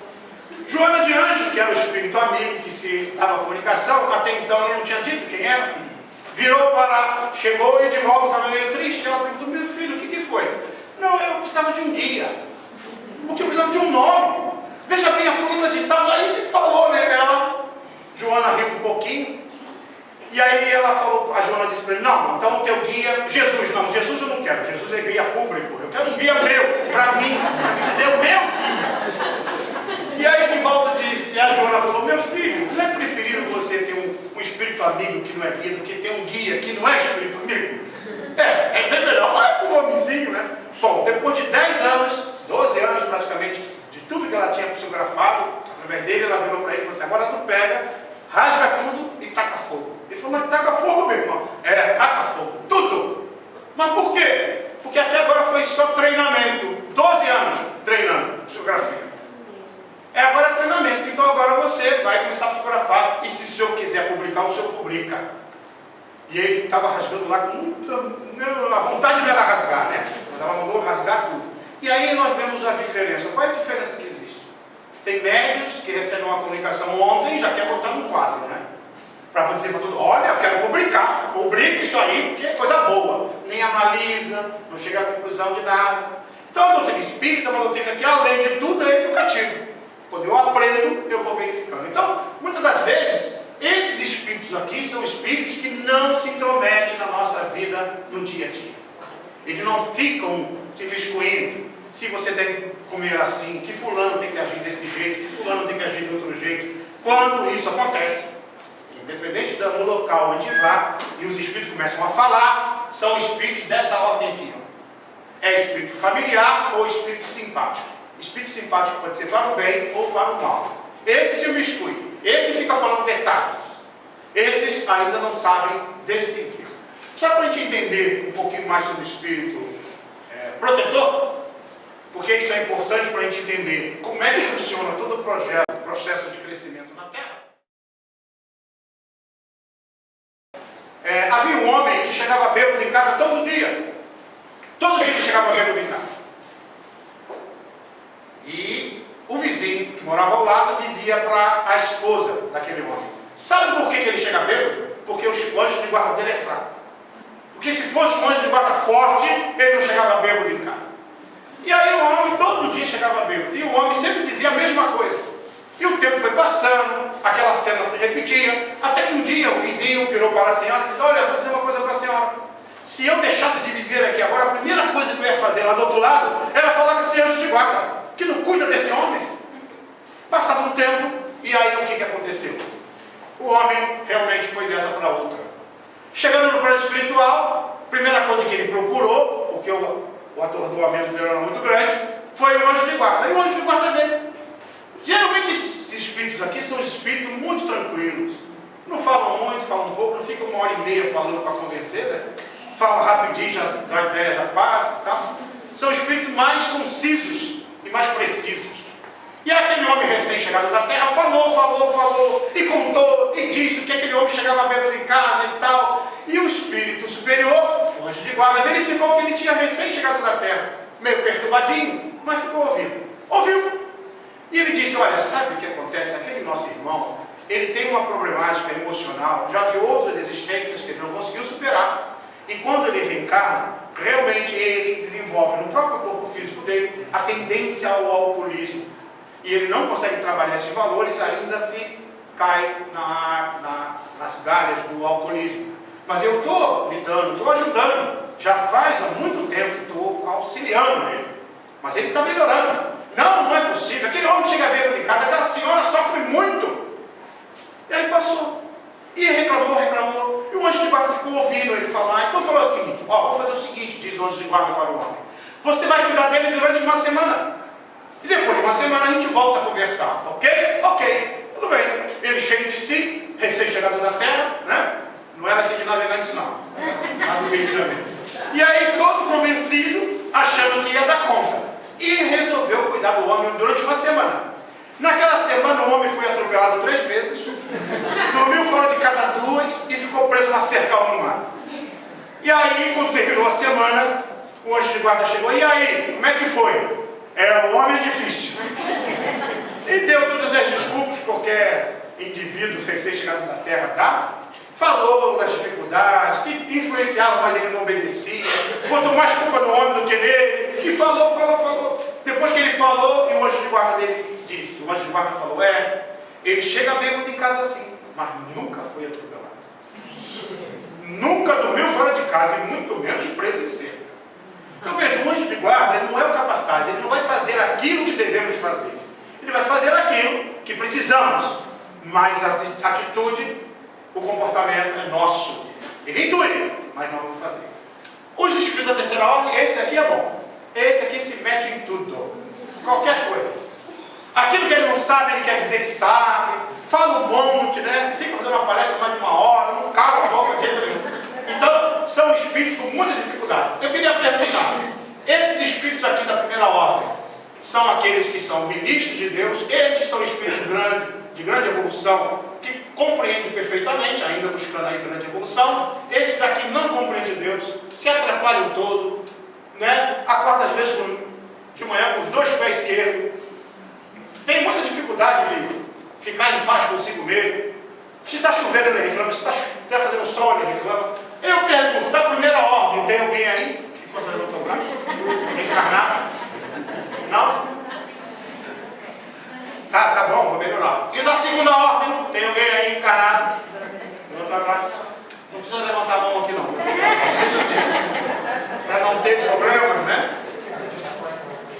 Joana de Anjos, que era o espírito amigo que se dava comunicação, até então ela não tinha dito quem era, virou para, chegou e de volta estava meio triste. Ela perguntou: meu filho, o que foi? Não, eu precisava de um guia, porque eu precisava de um nome. Veja bem, a fulana de tal, aí me falou, né? Ela, Joana riu um pouquinho, e aí ela falou, a Joana disse para ele: não, então o teu guia, Jesus. Não, Jesus eu não quero, Jesus é guia público, eu quero um guia meu, para mim dizer o meu guia. E aí de volta disse, e a Joana falou: meu filho, não é preferível você ter um espírito amigo que não é guia do que ter um guia que não é espírito amigo? É bem melhor, mas um homenzinho, né? Bom, depois de 10 anos, 12 anos praticamente, de tudo que ela tinha psicografado, através dele, ela virou para ele e falou assim: agora tu pega, rasga tudo e taca fogo. Ele falou: mas taca fogo, meu irmão. Taca fogo, tudo. Mas por quê? Porque até agora foi só treinamento, 12 anos treinando psicografia. Agora é treinamento, então agora você vai começar a fotografar, e se o senhor quiser publicar, o senhor publica. E ele estava rasgando lá com muita... a vontade não era rasgar, né? Mas ela mandou rasgar tudo. E aí nós vemos a diferença. Qual é a diferença que existe? Tem médios que recebem uma comunicação ontem e já quer botar num quadro, né? Para dizer para tudo: olha, eu quero publicar, publica isso aí, porque é coisa boa. Nem analisa, não chega à conclusão de nada. Então a doutrina espírita é uma doutrina que, além de tudo, é educativa. Quando eu aprendo, eu vou verificando. Então, muitas das vezes, esses espíritos aqui são espíritos que não se intrometem na nossa vida no dia a dia. Eles não ficam se miscuindo. Se você tem que comer assim, que fulano tem que agir desse jeito, que fulano tem que agir de outro jeito. Quando isso acontece, independente do local onde vá, e os espíritos começam a falar, são espíritos desta ordem aqui. Ó. É espírito familiar ou espírito simpático. Espírito simpático pode ser para o bem ou para o mal. Esse se miscui. Esse fica falando detalhes. Esses ainda não sabem decidir. Só para a gente entender um pouquinho mais sobre o espírito protetor, porque isso é importante para a gente entender como é que funciona todo o processo de crescimento na Terra. Havia um homem que chegava bêbado em casa todo dia. Todo dia ele chegava bêbado em casa. E o vizinho que morava ao lado dizia para a esposa daquele homem: sabe por que ele chega bêbado? Porque o anjo de guarda dele é fraco. Porque se fosse um anjo de guarda forte, ele não chegava bêbado em casa. E aí o homem todo dia chegava bêbado. E o homem sempre dizia a mesma coisa. E o tempo foi passando, aquela cena se repetia, até que um dia o vizinho virou para a senhora e disse: olha, vou dizer uma coisa para a senhora. Se eu deixasse de viver aqui agora, a primeira coisa que eu ia fazer lá do outro lado era falar com esse anjo de guarda, que não cuida desse homem. Passava um tempo, e aí o que aconteceu? O homem realmente foi dessa para outra. Chegando no plano espiritual, a primeira coisa que ele procurou, porque o atordoamento dele era muito grande, foi o anjo de guarda. E o anjo de guarda veio. Geralmente esses espíritos aqui são espíritos muito tranquilos. Não falam muito, falam um pouco, não ficam 1h30 falando para convencer, né? Falam rapidinho, já a ideia já passa e tal. São espíritos mais concisos e mais precisos. E aquele homem recém-chegado da Terra falou, e contou, e disse que aquele homem chegava bêbado em casa e tal. E o espírito superior, o anjo de guarda, verificou que ele tinha recém-chegado da Terra, meio perturbadinho, mas ficou ouvindo. Ouviu. E ele disse: olha, sabe o que acontece? Aquele nosso irmão, ele tem uma problemática emocional, já de outras existências que ele não conseguiu superar. E quando ele reencarna, realmente ele desenvolve no próprio corpo físico dele a tendência ao alcoolismo. E ele não consegue trabalhar esses valores, ainda assim cai nas galhas do alcoolismo. Mas eu estou lidando, estou ajudando, já faz há muito tempo, estou auxiliando ele. Mas ele está melhorando. Não é possível. Aquele homem que chega bêbado em casa, aquela senhora sofre muito. E aí passou. E reclamou. E o anjo de guarda ficou ouvindo ele falar. Então falou assim: ó, vou fazer o seguinte, diz o anjo de guarda para o homem. Você vai cuidar dele durante uma semana. E depois de uma semana a gente volta a conversar. Ok? Ok. Tudo bem. Ele cheio de si, recém-chegado da Terra, né? Não era aqui de Navegantes, não. Lá do Rio de Janeiro. E aí todo convencido, achando que ia dar conta. E resolveu cuidar do homem durante uma semana. Naquela semana o homem foi atropelado 3 vezes, dormiu fora de casa 2 e ficou preso na cerca 1. E aí, quando terminou a semana, o anjo de guarda chegou: e aí, como é que foi? Era um homem difícil. E deu todas as desculpas que qualquer indivíduo recém-chegado da Terra dá. Falou das dificuldades, que influenciava, mas ele não obedecia. Botou mais culpa no homem do que nele. E falou. Depois que ele falou, e o anjo de guarda dele disse: o anjo de guarda falou: ele chega bêbado em casa assim, mas nunca foi atropelado. Nunca dormiu fora de casa, e muito menos preso em cerca. Então veja, o anjo de guarda, ele não é o capataz, ele não vai fazer aquilo que devemos fazer. Ele vai fazer aquilo que precisamos, mas a atitude, o comportamento é nosso. Ele intui, mas não vamos fazer. Os espíritos da terceira ordem, esse aqui é bom. Esse aqui se mete em tudo. Qualquer coisa. Aquilo que ele não sabe, ele quer dizer que sabe. Fala um monte, né? Fica fazendo uma palestra mais de 1 hora, não cala a boca de jeito nenhum. Então, são espíritos com muita dificuldade. Eu queria perguntar: esses espíritos aqui da primeira ordem são aqueles que são ministros de Deus? Esses são espíritos de grande evolução, que compreendem perfeitamente, ainda buscando a grande evolução. Esses aqui não compreendem Deus, se atrapalham todo, né? Acorda às vezes de manhã com os 2 pés esquerdos, tem muita dificuldade de ficar em paz consigo mesmo. Se está chovendo, ele reclama. Se está fazendo sol, ele reclama. Eu pergunto: da primeira ordem, tem alguém aí que possa levantar o braço? Encarnado? Não? Tá bom, vou melhorar. E da segunda ordem, tem alguém aí encarnado? Levanta o braço. Não precisa levantar a mão aqui não. Deixa assim. Para não ter problemas, né?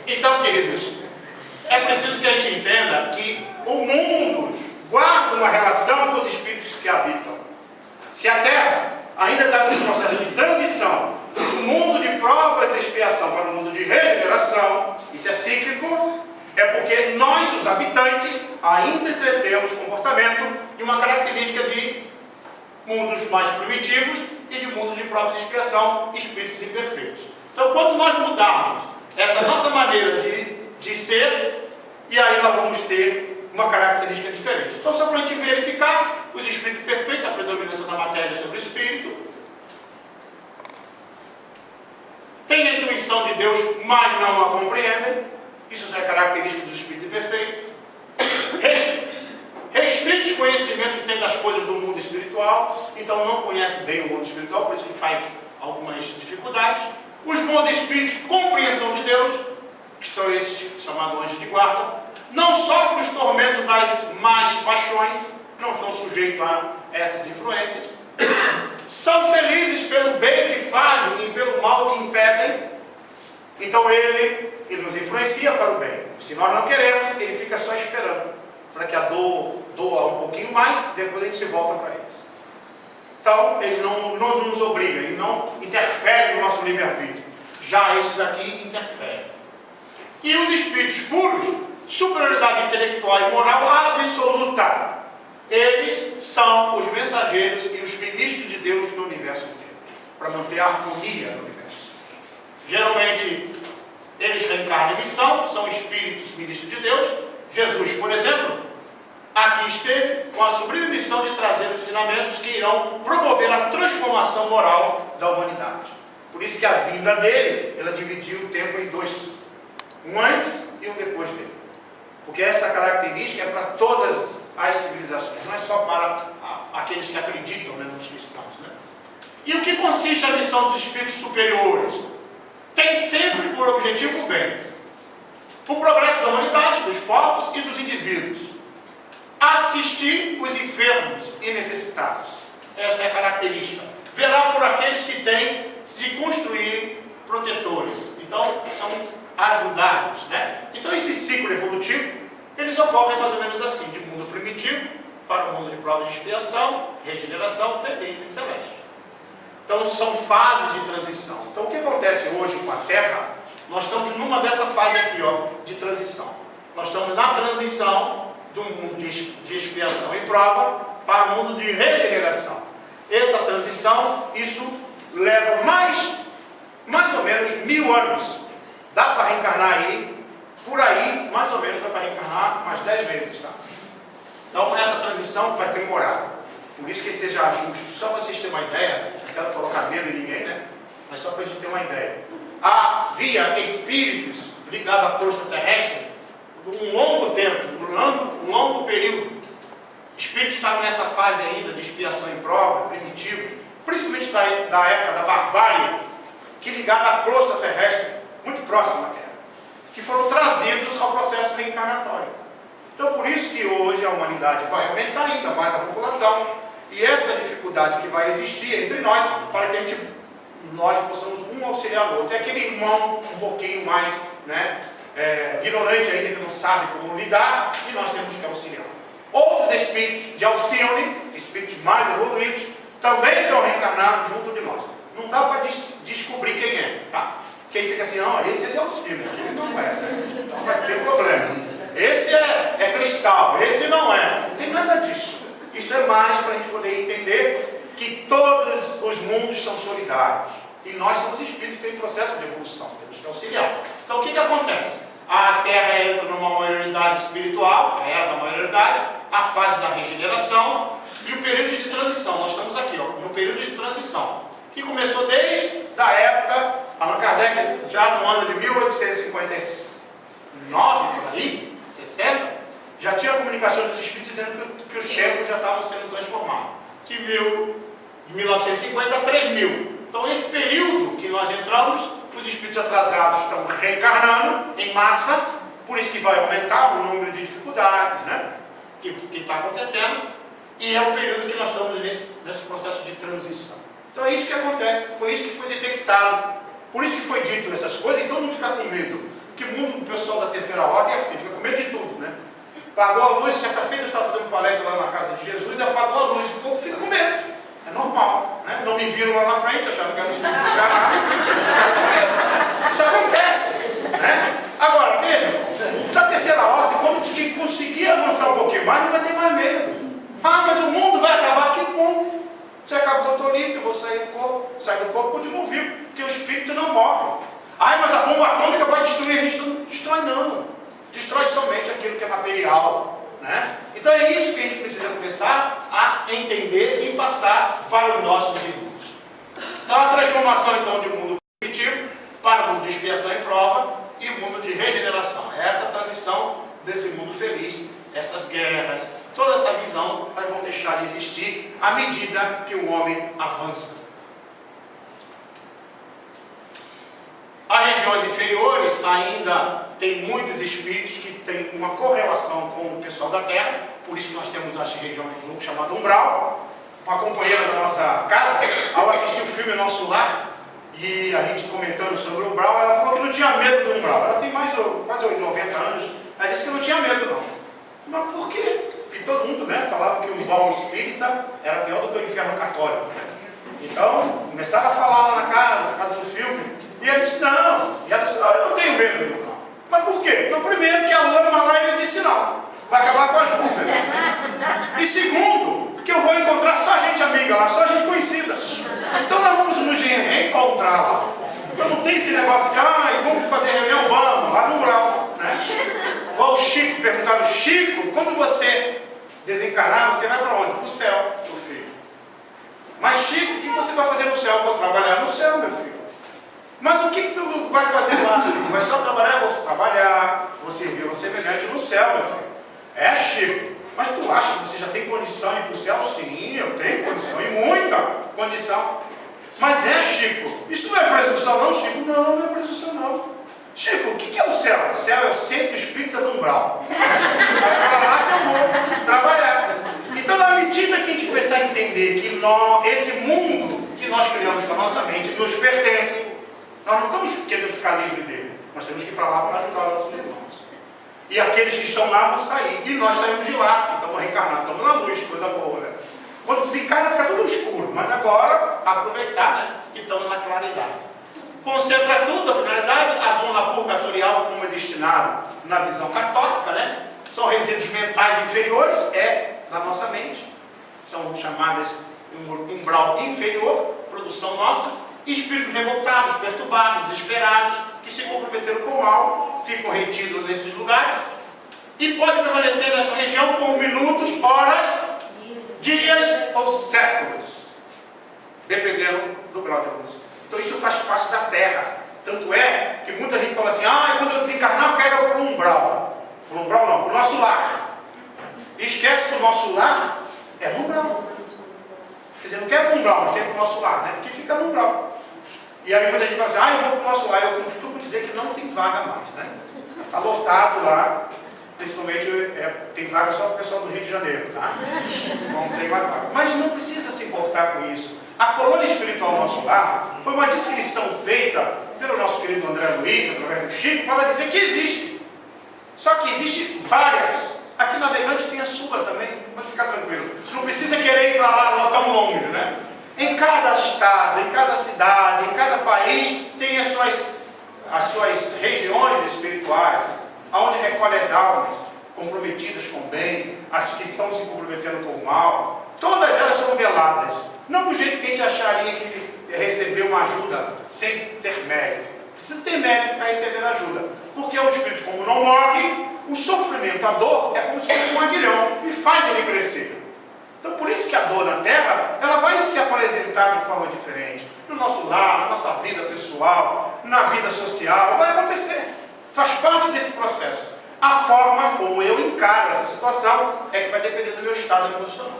Então, queridos, é preciso que a gente entenda que o mundo guarda uma relação com os espíritos que habitam. Se a Terra ainda está nesse processo de transição do mundo de provas e expiação para o mundo de regeneração, isso é cíclico, é porque nós, os habitantes, ainda entretemos comportamento de uma característica de mundos mais primitivos e de mundos de provas e expiação, espíritos imperfeitos. Então, quando nós mudarmos essa nossa maneira de ser, e aí nós vamos ter uma característica diferente. Então, só para a gente verificar os espíritos perfeitos, a predominância da matéria sobre o espírito, tem a intuição de Deus, mas não a compreendem. Isso é característica dos espíritos perfeitos. Restritos conhecimentos têm das coisas do mundo espiritual, então não conhece bem o mundo espiritual, por isso que faz algumas dificuldades. Os bons espíritos, compreensão de Deus, que são esses chamados anjos de guarda, não sofrem os tormentos das más paixões, não estão sujeitos a essas influências, são felizes pelo bem que fazem e pelo mal que impedem. Então ele nos influencia para o bem. Se nós não queremos, ele fica só esperando para que a dor doa um pouquinho mais, depois a gente se volta para eles. Então ele não nos obriga, ele não interfere no nosso livre-arbítrio. Já esses aqui interferem. E os espíritos puros, superioridade intelectual e moral absoluta. Eles são os mensageiros e os ministros de Deus no universo inteiro, para manter a harmonia no universo. Geralmente, eles reencarnam em missão, são espíritos ministros de Deus. Jesus, por exemplo, aqui esteve com a sublime missão de trazer ensinamentos que irão promover a transformação moral da humanidade. Por isso que a vinda dele, ela dividiu o tempo em dois, um antes e um depois dele. Porque essa característica é para todas as civilizações, não é só para aqueles que acreditam, né, nos cristãos. Né? E o que consiste a missão dos espíritos superiores? Tem sempre por objetivo o bem, o progresso da humanidade, dos povos e dos indivíduos. Assistir os enfermos e necessitados. Essa é a característica. Velar por aqueles que têm de construir protetores. Então, são ajudados. Né? Então, esse ciclo evolutivo, eles ocorrem mais ou menos assim, de mundo primitivo para o mundo de provas de expiação, regeneração, feliz e celeste. Então, são fases de transição. Então, o que acontece hoje com a Terra? Nós estamos numa dessa fase aqui, ó, de transição. Nós estamos na transição do mundo de expiação e prova para o mundo de regeneração. Essa transição, isso leva mais ou menos 1000 anos. Dá para reencarnar aí, por aí, mais ou menos dá para reencarnar umas 10 vezes. Tá? Então, essa transição vai demorar. Por isso que seja justo. Só para vocês terem uma ideia, não quero colocar medo em ninguém, né? Mas só para a gente ter uma ideia. Havia espíritos ligados à crosta terrestre um longo tempo, um longo período. Espíritos estavam nessa fase ainda de expiação e prova, primitivos, principalmente da época da barbárie, que ligada à crosta terrestre, muito próxima à Terra, que foram trazidos ao processo reencarnatório. Então, por isso que hoje a humanidade vai aumentar ainda mais a população, e essa dificuldade que vai existir entre nós, para que nós possamos um auxiliar o outro. É aquele irmão um pouquinho mais, né, ignorante ainda, que não sabe como lidar, e nós temos que auxiliar. Outros espíritos de Alcione, espíritos mais evoluídos, também estão reencarnados junto de nós. Não dá para descobrir quem é, tá? Quem fica assim, não, esse é de Alcione, ele não é, né? Então vai ter problema. Esse é cristal, esse não é. Não tem nada disso. Isso é mais para a gente poder entender que todos os mundos são solidários. E nós somos espíritos que têm processo de evolução, temos que auxiliar. Então o que acontece? A Terra entra numa maioridade espiritual, a era da maioridade, a fase da regeneração e o período de transição. Nós estamos aqui, ó, no período de transição, que começou desde a época, Allan Kardec, já no ano de 1859, por aí, 60, já tinha comunicação dos espíritos dizendo que os tempos já estavam sendo transformados. De 1950 a 3000. Então, esse período que nós entramos, os espíritos atrasados estão reencarnando em massa, por isso que vai aumentar o número de dificuldades, né, que está acontecendo, e é o período que nós estamos nesse processo de transição. Então é isso que acontece, foi isso que foi detectado, por isso que foi dito essas coisas, e todo mundo fica com medo, porque o pessoal da terceira ordem é assim, fica com medo de tudo, né? apagou a luz. Certa feita eu estava dando palestra lá na casa de Jesus e apagou a luz. O povo fica com medo. É normal, né? Não me viram lá na frente, acharam que era um espírito desencarnado. Isso acontece, né? Agora, vejam, da terceira ordem, quando te conseguir avançar um pouquinho mais, não vai ter mais medo. Ah, mas o mundo vai acabar, que bom. Você acabou, estou livre, eu vou sair do corpo, sai do corpo, continua vivo, porque o espírito não morre. Ai, mas a bomba atômica vai destruir a gente. Não destrói não. Destrói somente aquilo que é material, né? Então é isso que a gente precisa começar a entender e passar para os nossos irmãos. Então a transformação então de mundo primitivo para o mundo de expiação e prova e o mundo de regeneração. É essa transição desse mundo feliz, essas guerras, toda essa visão, elas vão deixar de existir à medida que o homem avança. As regiões inferiores ainda tem muitos espíritos que têm uma correlação com o pessoal da Terra, por isso que nós temos as regiões chamado umbral. Uma companheira da nossa casa, ao assistir o filme Nosso Lar, e a gente comentando sobre o umbral, ela falou que não tinha medo do umbral. Ela tem quase 90 anos, ela disse que não tinha medo não. Mas por quê? Porque todo mundo, né, falava que o umbral espírita era pior do que o inferno católico. Né? Então, começaram a falar lá na casa do filme, e ela disse, não, e ela disse, eu não tenho medo do umbral. Mas por quê? Não, primeiro que a lama lá é medicinal, vai acabar com as rugas. E segundo, que eu vou encontrar só gente amiga lá, só gente conhecida. Então nós vamos nos reencontrar lá. Então não tem esse negócio de, vamos fazer reunião, vamos, lá no mural. Né? Igual o Chico, perguntaram, Chico, quando você desencarnar, você vai para onde? Para o céu, meu filho. Mas Chico, o que você vai fazer no céu? Eu vou trabalhar no céu, meu filho. Mas o que tu vai fazer lá? Vai só trabalhar? Vou trabalhar, vou servir um semelhante no céu, meu filho. É, Chico. Mas tu acha que você já tem condição de ir para o céu? Sim, eu tenho condição, e muita condição. Mas Chico, isso não é presunção não, Chico? Não, não é presunção não. Chico, o que é o céu? O céu é o centro espírita do umbral. É para lá que eu vou trabalhar. Então, na medida que a gente começar a entender que esse mundo que nós criamos com a nossa mente nos pertence, nós não estamos querendo ficar livre dele. Nós temos que ir para lá para ajudar os nossos irmãos. E aqueles que estão lá vão sair. E nós saímos de lá, estamos reencarnados, estamos na luz, coisa boa, né? Quando desencarna fica tudo escuro, mas agora aproveitar, né, que estamos na claridade. Concentra tudo, a finalidade, a zona purgatorial, como é destinado na visão católica, né? São resíduos mentais inferiores, é da nossa mente. São chamadas umbral inferior, produção nossa. Espíritos revoltados, perturbados, desesperados, que se comprometeram com o mal, ficam retidos nesses lugares e podem permanecer nessa região por minutos, horas, dias ou séculos, dependendo do grau de luz. Então isso faz parte da Terra. Tanto é que muita gente fala assim, quando eu desencarnar eu quero ir para o umbral. Para o umbral não, para o nosso lar. E esquece que o nosso lar é no umbral. Quer dizer, não quer para o umbral, mas quer para o nosso lar, né? Porque fica no umbral. E aí muita gente fala assim, eu vou para o nosso lar. Eu costumo dizer que não tem vaga mais, né? Está lotado lá. Principalmente tem vaga só para o pessoal do Rio de Janeiro, tá? Não tem mais vaga. Mas não precisa se importar com isso. A colônia espiritual Nosso Lar foi uma descrição feita pelo nosso querido André Luiz, através do Chico, para dizer que existe. Só que existe várias. Aqui em Navegante tem a sua também, pode ficar tranquilo. Não precisa querer ir para lá tão longe, né? Em cada estado, em cada cidade, em cada país, tem as suas regiões espirituais, onde recolhe as almas comprometidas com o bem, as que estão se comprometendo com o mal. Todas elas são veladas. Não do jeito que a gente acharia que recebeu uma ajuda sem ter mérito. Precisa ter mérito para receber ajuda. Porque o espírito, como não morre, o sofrimento, a dor, é como se fosse um aguilhão e faz ele crescer. Então, por isso que a dor na Terra, ela vai se apresentar de forma diferente. No nosso lar, na nossa vida pessoal, na vida social, vai acontecer. Faz parte desse processo. A forma como eu encaro essa situação é que vai depender do meu estado emocional.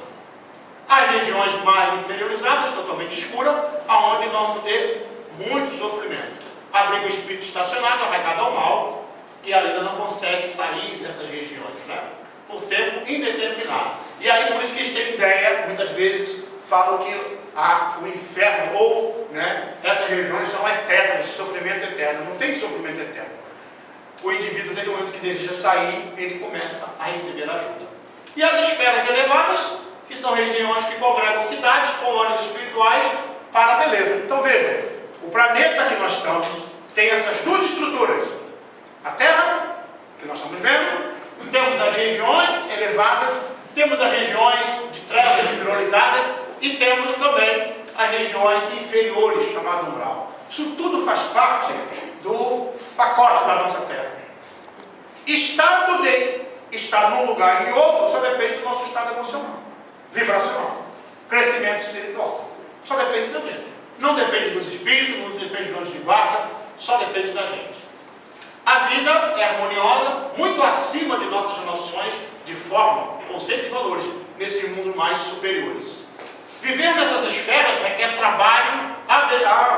As regiões mais inferiorizadas, totalmente escuras, aonde nós vamos ter muito sofrimento. Abriga o espírito estacionado, arraigado ao mal, que ainda não consegue sair dessas regiões, né? Por tempo indeterminado. E aí, por isso que eles têm ideia, muitas vezes, falam que o inferno, ou, né, essas regiões são eternas, sofrimento eterno. Não tem sofrimento eterno. o indivíduo, desde o momento que deseja sair, ele começa a receber ajuda. E as esferas elevadas, que são regiões que congregam cidades, colônias espirituais para a beleza. Então vejam, o planeta que nós estamos tem essas duas estruturas. A Terra, que nós estamos vendo, temos as regiões elevadas, temos as regiões de trevas inferiorizadas e temos também as regiões inferiores, chamado umbral. Isso tudo faz parte do pacote da nossa Terra. Estado de estar num lugar e em outro só depende do nosso estado emocional, vibracional, crescimento espiritual. Só depende da gente. Não depende dos espíritos, não depende do anjo de guarda, só depende da gente. A vida é harmoniosa, muito acima de nossas noções de forma, conceito e valores, nesses mundos mais superiores. Viver nessas esferas requer trabalho.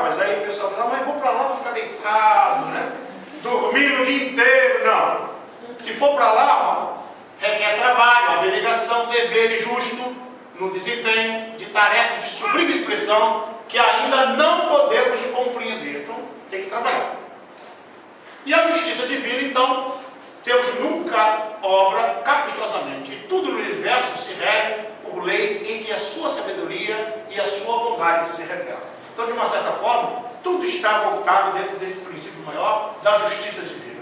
Mas aí o pessoal fala, mas vou para lá, vou ficar deitado, né? Dormir o dia inteiro. Não. Se for para lá, requer trabalho, abnegação, dever justo no desempenho de tarefas de sublime expressão que ainda não podemos compreender. Então, tem que trabalhar. E a justiça divina, então, Deus nunca obra caprichosamente. E tudo no universo se rege por leis em que a sua sabedoria e a sua bondade se revelam. Então, de uma certa forma, tudo está voltado dentro desse princípio maior da justiça divina.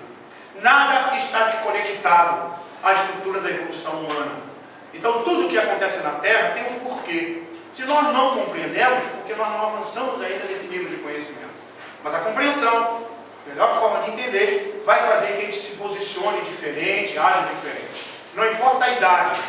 Nada está desconectado à estrutura da evolução humana. Então, tudo que acontece na Terra tem um porquê. Se nós não compreendemos, porque nós não avançamos ainda nesse nível de conhecimento. Mas a compreensão, a melhor forma de entender, vai fazer que a gente se posicione diferente, haja diferente. Não importa a idade,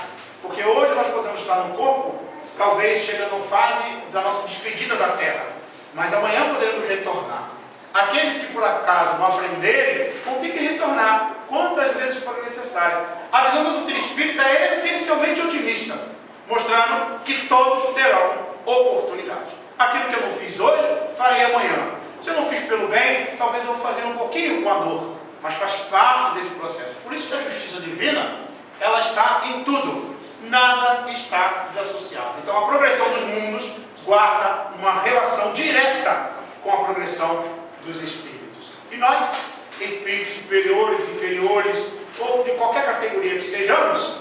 porque hoje nós podemos estar num corpo, talvez chegando na fase da nossa despedida da Terra, mas amanhã poderemos retornar. Aqueles que por acaso não aprenderem, vão ter que retornar quantas vezes for necessário. A visão do doutrina espírita é essencialmente otimista, mostrando que todos terão oportunidade. Aquilo que eu não fiz hoje, farei amanhã. Se eu não fiz pelo bem, talvez eu vou fazer um pouquinho com a dor, mas faz parte desse processo. Por isso que a justiça divina, ela está em tudo. Nada está desassociado. Então a progressão dos mundos guarda uma relação direta com a progressão dos espíritos. E nós, espíritos superiores, inferiores, ou de qualquer categoria que sejamos,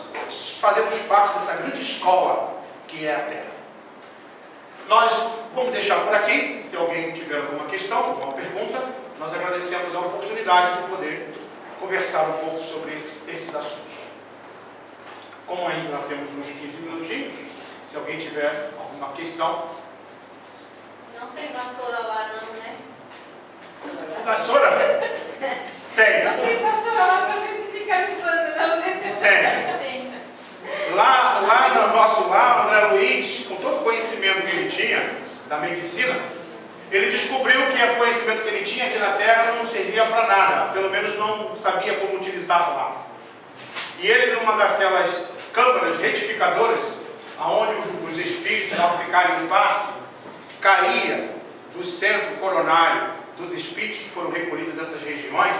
fazemos parte dessa grande escola que é a Terra. Nós vamos deixar por aqui. Se alguém tiver alguma questão, alguma pergunta, nós agradecemos a oportunidade de poder conversar um pouco sobre esses assuntos. Como ainda nós temos uns 15 minutinhos, se alguém tiver alguma questão. Não tem vassoura lá não, né? Vassoura? Tem. Não tem vassoura lá pra gente ficar limpando não, né? Tem. Lá no nosso lar, o André Luiz, com todo o conhecimento que ele tinha da medicina, ele descobriu que o conhecimento que ele tinha aqui na Terra não servia para nada, pelo menos não sabia como utilizar lá. E ele, numa daquelas câmaras retificadoras, onde os espíritos, ao aplicarem o passe, caía do centro coronário dos espíritos que foram recolhidos dessas regiões,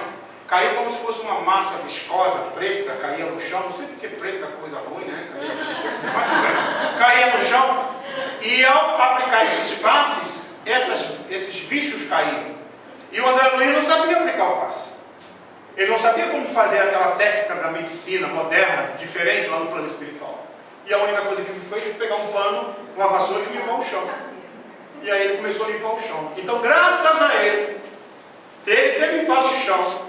caiu como se fosse uma massa viscosa, preta, caía no chão. Não sei porque preta é coisa ruim, né? Caía no chão. E ao aplicar esses passes, esses bichos caíam. E o André Luiz não sabia aplicar o passe. Ele não sabia como fazer aquela técnica da medicina moderna, diferente lá no plano espiritual. E a única coisa que ele fez foi pegar um pano, uma vassoura e limpar o chão. E aí ele começou a limpar o chão. Então, graças a ele ter limpado o chão,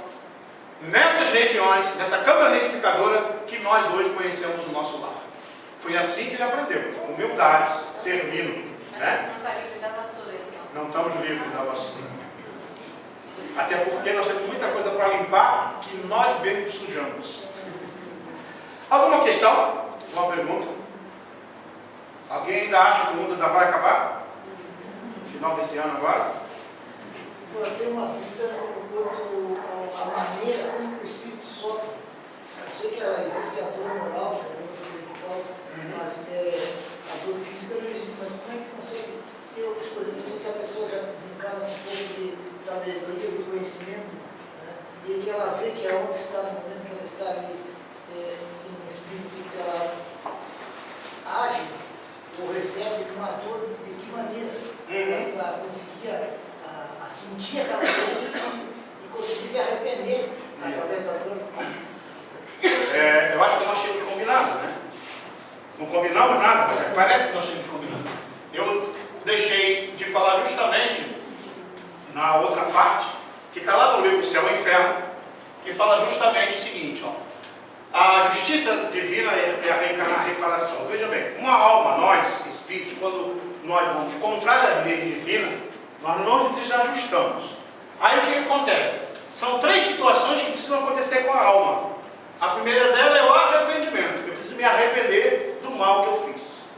nessas regiões, nessa câmara retificadora, que nós hoje conhecemos o nosso lar. Foi assim que ele aprendeu. Humildade, servindo. Né? Não está livre da vassoura, então. Não estamos livres da vassoura. Até porque nós temos muita coisa para limpar que nós mesmos sujamos. Alguma questão? Alguma pergunta? Alguém ainda acha que o mundo ainda vai acabar? No final desse ano agora? Eu tenho uma dúvida quanto à maneira como o espírito sofre. Eu sei que existe a dor moral, mas a dor física não existe. Mas como é que consegue ter, por exemplo, se a pessoa já desencarna um pouco de sabedoria, de conhecimento, né? E que ela vê que aonde está, no momento que ela está ali, em espírito, que ela age ou recebe uma dor, de que maneira para conseguir sentir aquela coisa e conseguir se arrepender Através da dor. Eu acho que nós tínhamos combinado, né? Não combinamos nada, mas parece que nós tínhamos combinado. Eu deixei de falar justamente na outra parte, que está lá no livro Céu e Inferno, que fala justamente o seguinte, ó. A justiça divina é a reparação. Veja bem, uma alma, nós, espíritos, quando nós vamos contra a lei divina, nós não nos desajustamos. Aí o que acontece? São 3 situações que precisam acontecer com a alma. A primeira dela é o arrependimento. Eu preciso me arrepender do mal que eu fiz.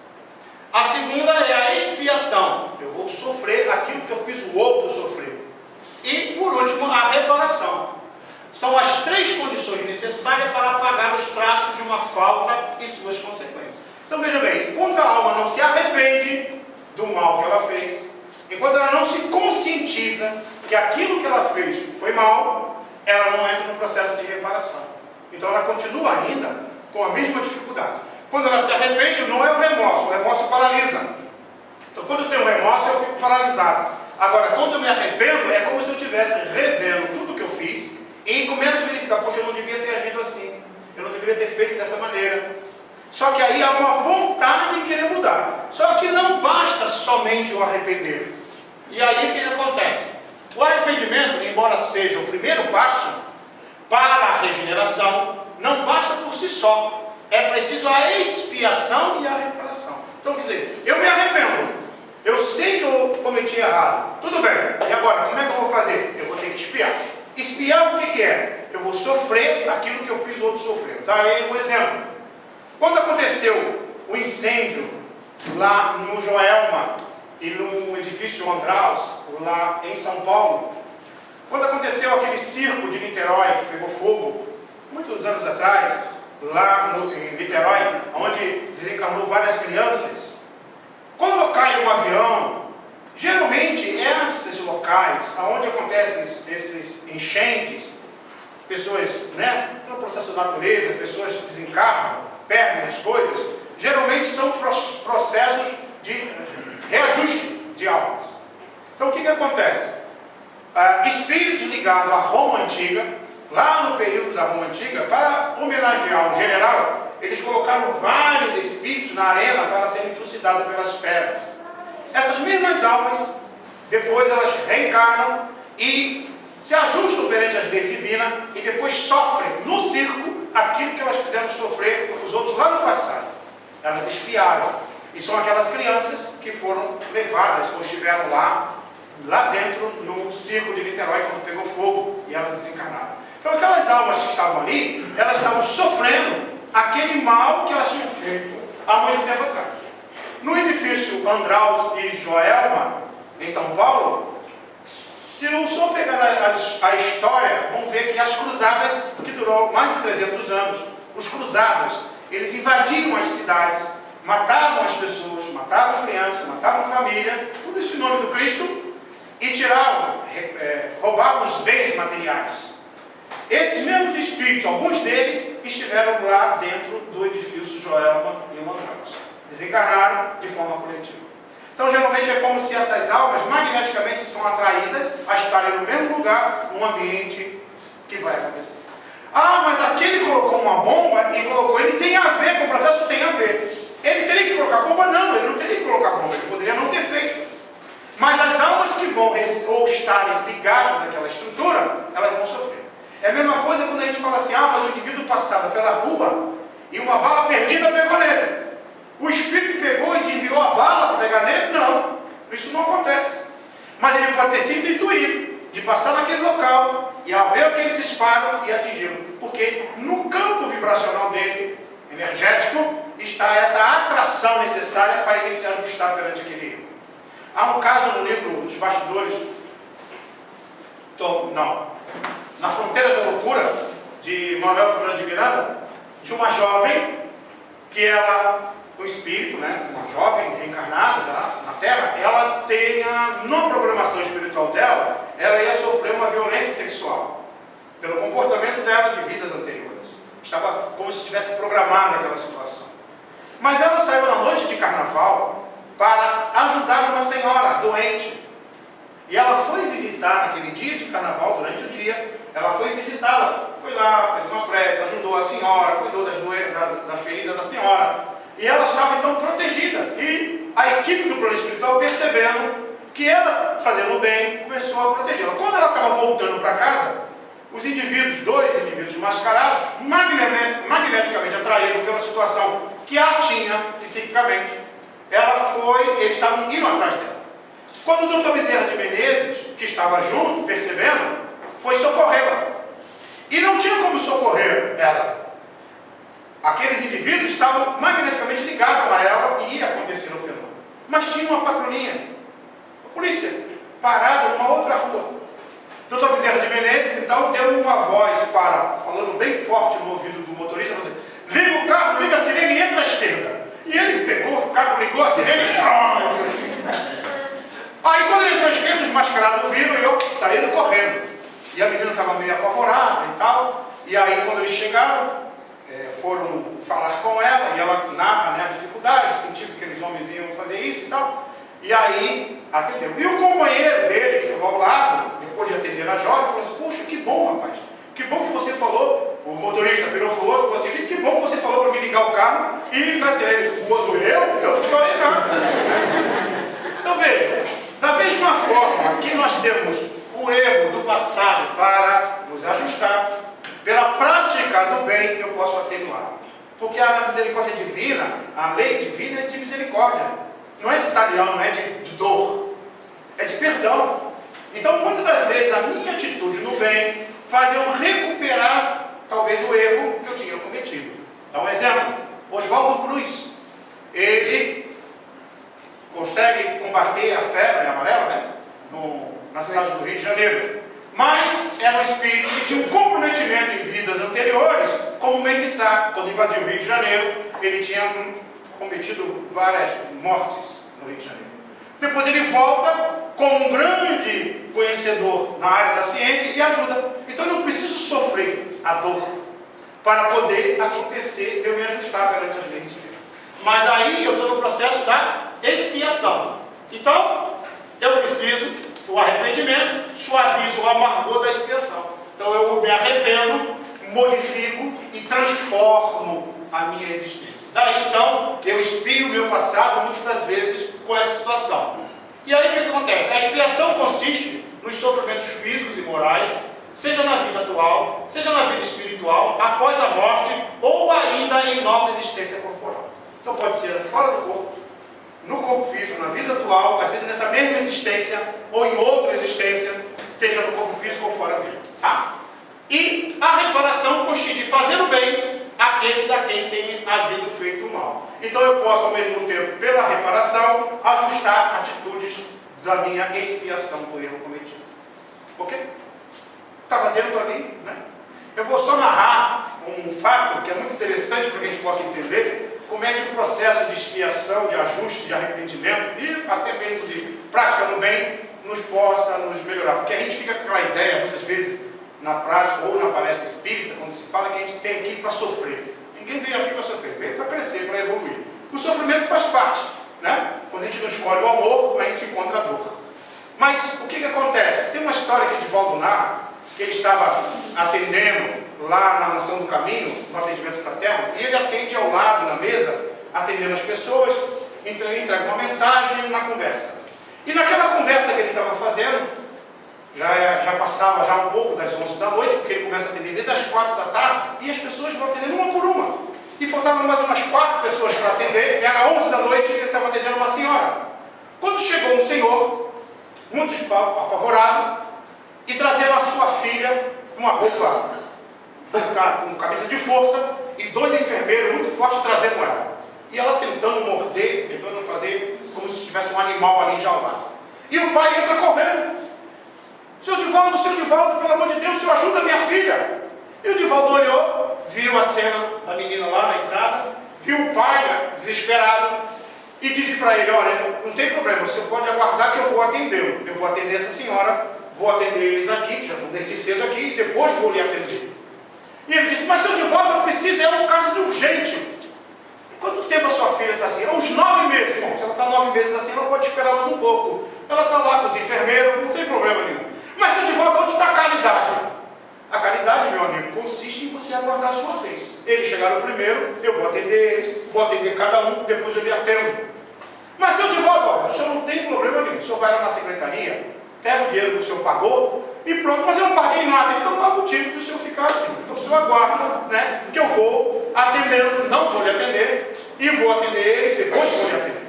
A segunda é a expiação. Eu vou sofrer aquilo que eu fiz o outro sofrer. E, por último, a reparação. São as 3 condições necessárias para apagar os traços de uma falta e suas consequências. Então, veja bem, enquanto a alma não se arrepende do mal que ela fez, enquanto ela não se conscientiza que aquilo que ela fez foi mal, ela não entra no processo de reparação. Então, ela continua ainda com a mesma dificuldade. Quando ela se arrepende, não é o remorso paralisa. Então, quando eu tenho remorso, eu fico paralisado. Agora, quando eu me arrependo, é como se eu estivesse revendo tudo que eu fiz e começo a verificar, poxa, eu não devia ter agido assim, eu não deveria ter feito dessa maneira. Só que aí há uma vontade de querer mudar. Só que não basta somente o arrepender. E aí o que acontece? O arrependimento, embora seja o primeiro passo para a regeneração, não basta por si só. É preciso a expiação e a reparação. Então, quer dizer, eu me arrependo. Eu sei que eu cometi errado. Tudo bem. E agora, como é que eu vou fazer? Eu vou ter que expiar. Expiar o que é? Eu vou sofrer aquilo que eu fiz o outro sofrer. Dá aí um exemplo. Quando aconteceu o incêndio lá no Joelma e no edifício Andraus, lá em São Paulo, quando aconteceu aquele circo de Niterói que pegou fogo, muitos anos atrás, lá em Niterói, onde desencarnou várias crianças, quando cai um avião, geralmente esses locais, onde acontecem esses enchentes, pessoas, pelo processo da natureza, pessoas desencarnam, perdem as coisas, geralmente são processos de reajuste de almas. Então o que acontece? Espíritos ligados à Roma Antiga, lá no período da Roma Antiga, para homenagear um general, eles colocaram vários espíritos na arena para serem trucidados pelas feras. Essas mesmas almas, depois elas reencarnam e se ajustam perante as leis divinas e depois sofrem no circo aquilo que elas fizeram sofrer os outros lá no passado. Elas expiaram. E são aquelas crianças que foram levadas ou estiveram lá dentro no circo de Niterói quando pegou fogo e elas desencarnaram. Então aquelas almas que estavam ali, elas estavam sofrendo aquele mal que elas tinham feito há muito tempo atrás. No edifício Andraus e Joelma, em São Paulo, se o senhor pegar a história, vamos ver que as cruzadas, que durou mais de 300 anos, os cruzados, eles invadiam as cidades, matavam as pessoas, matavam crianças, matavam família, tudo isso em nome do Cristo, e tiravam, roubavam os bens materiais. Esses mesmos espíritos, alguns deles, estiveram lá dentro do edifício Joelma e Andraus. Desencarnaram de forma coletiva. Então, geralmente é como se essas almas magneticamente são atraídas a estarem no mesmo lugar, num ambiente que vai acontecer. Ah, mas aquele colocou uma bomba e colocou, ele tem a ver com o processo, tem a ver. Ele teria que colocar bomba? Não, ele não teria que colocar bomba, ele poderia não ter feito. Mas as almas que vão ou estarem ligadas àquela estrutura, elas vão sofrer. É a mesma coisa quando a gente fala assim, mas o indivíduo passava pela rua e uma bala perdida pegou nele. O espírito pegou e desviou a bala para pegar nele? Não, isso não acontece. Mas ele pode ter sido intuído de passar naquele local e haver aquele disparo e atingi-lo. Porque no campo vibracional dele, energético, está essa atração necessária para ele se ajustar perante aquele erro. Há um caso no livro Os Bastidores, Na Fronteira da Loucura, de Manuel Fernando de Miranda, de uma jovem que ela, o espírito, uma jovem reencarnada na Terra, ela tem na programação espiritual dela, ela ia sofrer uma violência sexual, pelo comportamento dela de vidas anteriores. Estava como se estivesse programada aquela situação. Mas ela saiu na noite de carnaval para ajudar uma senhora doente. E ela foi visitar naquele dia de carnaval, durante o dia, ela foi visitá-la. Foi lá, fez uma prece, ajudou a senhora, cuidou da ferida da senhora. E ela estava então protegida. E a equipe do plano espiritual, percebendo que ela, fazendo bem, começou a protegê-la. Quando ela estava voltando para casa, os indivíduos, dois indivíduos mascarados, magneticamente atraídos pela situação que a tinha psiquicamente, eles estavam indo atrás dela. Quando o doutor Bezerra de Menezes, que estava junto, percebendo, foi socorrê-la. E não tinha como socorrer ela. Aqueles indivíduos estavam magneticamente ligados a ela e ia acontecer o fenômeno. Mas tinha uma patrulhinha, a polícia, parada numa outra rua. O doutor Bezerra de Menezes, então, deu uma voz falando bem forte no ouvido do motorista, falou assim, liga o carro, liga a sirene e entra à esquerda. E ele pegou, o carro ligou a sirene e... Aí quando ele entrou à esquerda, os mascarados viram e saíram correndo. E a menina estava meio apavorada e tal. E aí quando eles chegaram, foram falar com ela, e ela narra, né, a dificuldade, sentiu que aqueles homens iam fazer isso e tal. E aí atendeu. E o companheiro dele, que estava ao lado, depois de atender a jovem, falou assim, poxa, que bom, rapaz. Que bom que você falou. O motorista virou para o outro e falou assim, que bom que você falou para me ligar o carro e ligar a sirene. Quando eu não falei nada. Então veja, da mesma forma que nós temos o erro do passado para nos ajustar, pela prática do bem eu posso atenuar. Porque a misericórdia divina, a lei divina é de misericórdia. Não é de talião, não é de dor. É de perdão. Então muitas das vezes a minha atitude no bem faz eu recuperar talvez o erro que eu tinha cometido. Dá um exemplo. Oswaldo Cruz. Ele consegue combater a febre amarela, né? Na cidade do Rio de Janeiro. Mas era um espírito que tinha um comprometimento em vidas anteriores, como Mendes Sá. Quando invadiu o Rio de Janeiro, ele tinha cometido várias mortes no Rio de Janeiro. Depois ele volta como um grande conhecedor na área da ciência e ajuda. Então eu não preciso sofrer a dor para poder acontecer, eu me ajustar perante as leis de Deus. Mas aí eu estou no processo da expiação. Então, eu preciso do arrependimento, suavizo o amargor da expiação. Então eu me arrependo, modifico e transformo a minha existência. Daí então, eu expio o meu passado muitas das vezes com essa situação. E aí o que acontece? A expiação consiste nos sofrimentos físicos e morais, seja na vida atual, seja na vida espiritual, após a morte, ou ainda em nova existência corporal. Então pode ser fora do corpo, no corpo físico, na vida atual, às vezes nessa mesma existência, ou em outra existência, seja no corpo físico ou fora dele. Tá? E a reparação consiste em fazer o bem àqueles a quem tem havido feito o mal. Então eu posso, ao mesmo tempo, pela reparação, ajustar atitudes da minha expiação do erro cometido. Ok? Estava dentro ali, né? Eu vou só narrar um fato que é muito interessante para que a gente possa entender como é que o processo de expiação, de ajuste, de arrependimento e até mesmo de prática no bem nos possa nos melhorar. Porque a gente fica com aquela ideia, muitas vezes, na prática ou na palestra espírita, quando se fala que a gente tem que ir para sofrer. Ninguém veio aqui para sofrer, veio para crescer, para evoluir. O sofrimento faz parte, né? Quando a gente não escolhe o amor, a gente encontra a dor. Mas o que acontece? Tem uma história que Divaldo narra, que ele estava atendendo lá na Mansão do Caminho, no atendimento fraterno, e ele atende ao lado, na mesa, atendendo as pessoas, entrega uma mensagem na conversa. E naquela conversa que ele estava fazendo, já passava já um pouco das 11 da noite, porque ele começa a atender desde as 4 da tarde, e as pessoas vão atendendo uma por uma. E faltavam mais umas 4 pessoas para atender, era 11 da noite e ele estava atendendo uma senhora. Quando chegou um senhor, muito apavorado, e trazendo a sua filha uma roupa com cabeça de força, e 2 enfermeiros muito fortes trazendo ela. E ela tentando morder, tentando fazer como se tivesse um animal ali enjaulado. E o pai entra correndo. Seu Divaldo, pelo amor de Deus, senhor ajuda a minha filha. E o Divaldo olhou, viu a cena da menina lá na entrada, viu o pai desesperado e disse para ele, olha, não tem problema, o senhor pode aguardar que eu vou atendê-lo. Eu vou atender essa senhora, vou atender eles aqui, já estão desde cedo aqui, e depois vou lhe atender. E ele disse, mas seu Divaldo, eu preciso, é um caso de urgente. Quanto tempo a sua filha está assim? Uns 9 meses. Bom, se ela está 9 meses assim, ela pode esperar mais um pouco. Ela está lá com os enfermeiros, não tem você aguardar a sua vez. Eles chegaram primeiro, eu vou atender eles, vou atender cada um, depois eu lhe atendo. Mas seu Divaldo, olha, o senhor não tem problema nenhum, o senhor vai lá na secretaria, pega o dinheiro que o senhor pagou e pronto, mas eu não paguei nada, então não há motivo do senhor ficar assim. Então o senhor aguarda, né, que eu vou atendê-los, não vou lhe atender, e vou atender eles, depois vou lhe atender.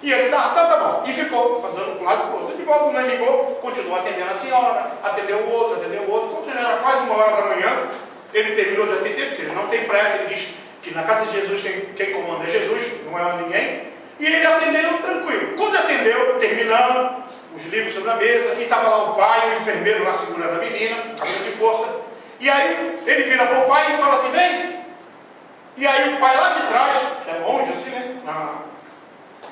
E ele, tá bom. E ficou andando para um lado e para o outro. De volta, não ligou, continuou atendendo a senhora, atendeu o outro. Quando já era quase 1h da manhã, ele terminou de atender, porque ele não tem pressa, ele diz que na casa de Jesus quem comanda é Jesus, não é ninguém. E ele atendeu tranquilo. Quando atendeu, terminando, os livros sobre a mesa, e estava lá o pai, o enfermeiro lá segurando a menina, cabelo de força. E aí ele vira para o pai e fala assim, vem. E aí o pai lá de trás, que é longe assim, né?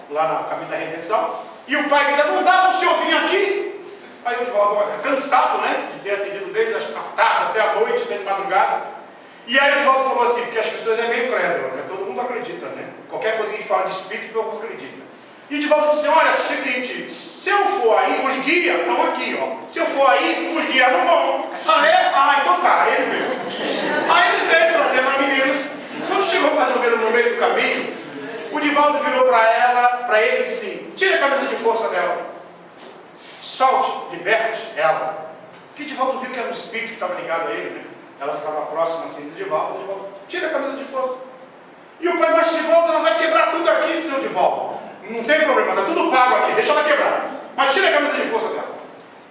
Lá no caminho da redenção, e o pai grita, não dá para o senhor vir aqui? Aí o Divaldo, cansado, né, de ter atendido dele das tarde até a noite, até de madrugada. E aí o Divaldo falou assim, porque as pessoas é meio crédulo, né? Todo mundo acredita, né? Qualquer coisa que a gente fala de espírito, todo mundo acredita. E o Divaldo disse, olha, é o seguinte, se eu for aí, os guias estão aqui, ó. Se eu for aí, os guias não vão. Ah, é? Ah, então tá. Aí ele veio. Aí ele veio trazendo a menina. Quando chegou mais ou menos no meio do caminho, o Divaldo virou para ele e disse, tira a camisa de força dela. Solte, liberte ela. Porque Divaldo viu que era um espírito que estava ligado a ele, né? Ela estava próxima assim do Divaldo, tira a camisa de força. E o pai, mas Divaldo, ela vai quebrar tudo aqui, seu Divaldo. Não tem problema, está tudo pago aqui, deixa ela quebrar. Mas tira a camisa de força dela.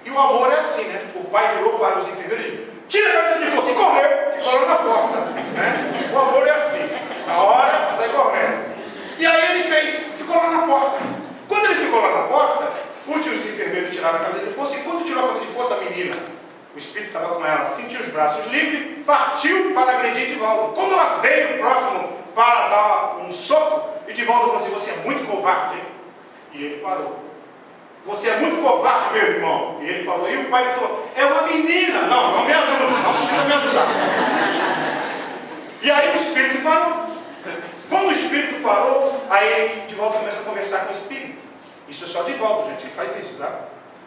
E o amor é assim, né? O pai virou para os enfermeiros e disse, tira a camisa de força. E correu, ficou lá na porta. Né? O amor é assim. Na hora, sai correndo. E aí ele ficou lá na porta. Quando ele ficou lá na porta, os enfermeiros tiraram a camisa de força, e quando tirou a camisa de força da menina, o espírito estava com ela, sentiu os braços livres, partiu para agredir Divaldo. Quando ela veio próximo para dar um soco, e Divaldo falou assim, você é muito covarde, hein? E ele parou. Você é muito covarde, meu irmão. E ele parou. E o pai falou, é uma menina. Não me ajuda, não precisa me ajudar. E aí o espírito parou. Quando o espírito parou, aí Divaldo começa a conversar com o espírito. Isso é só Divaldo, gente, ele faz isso, tá?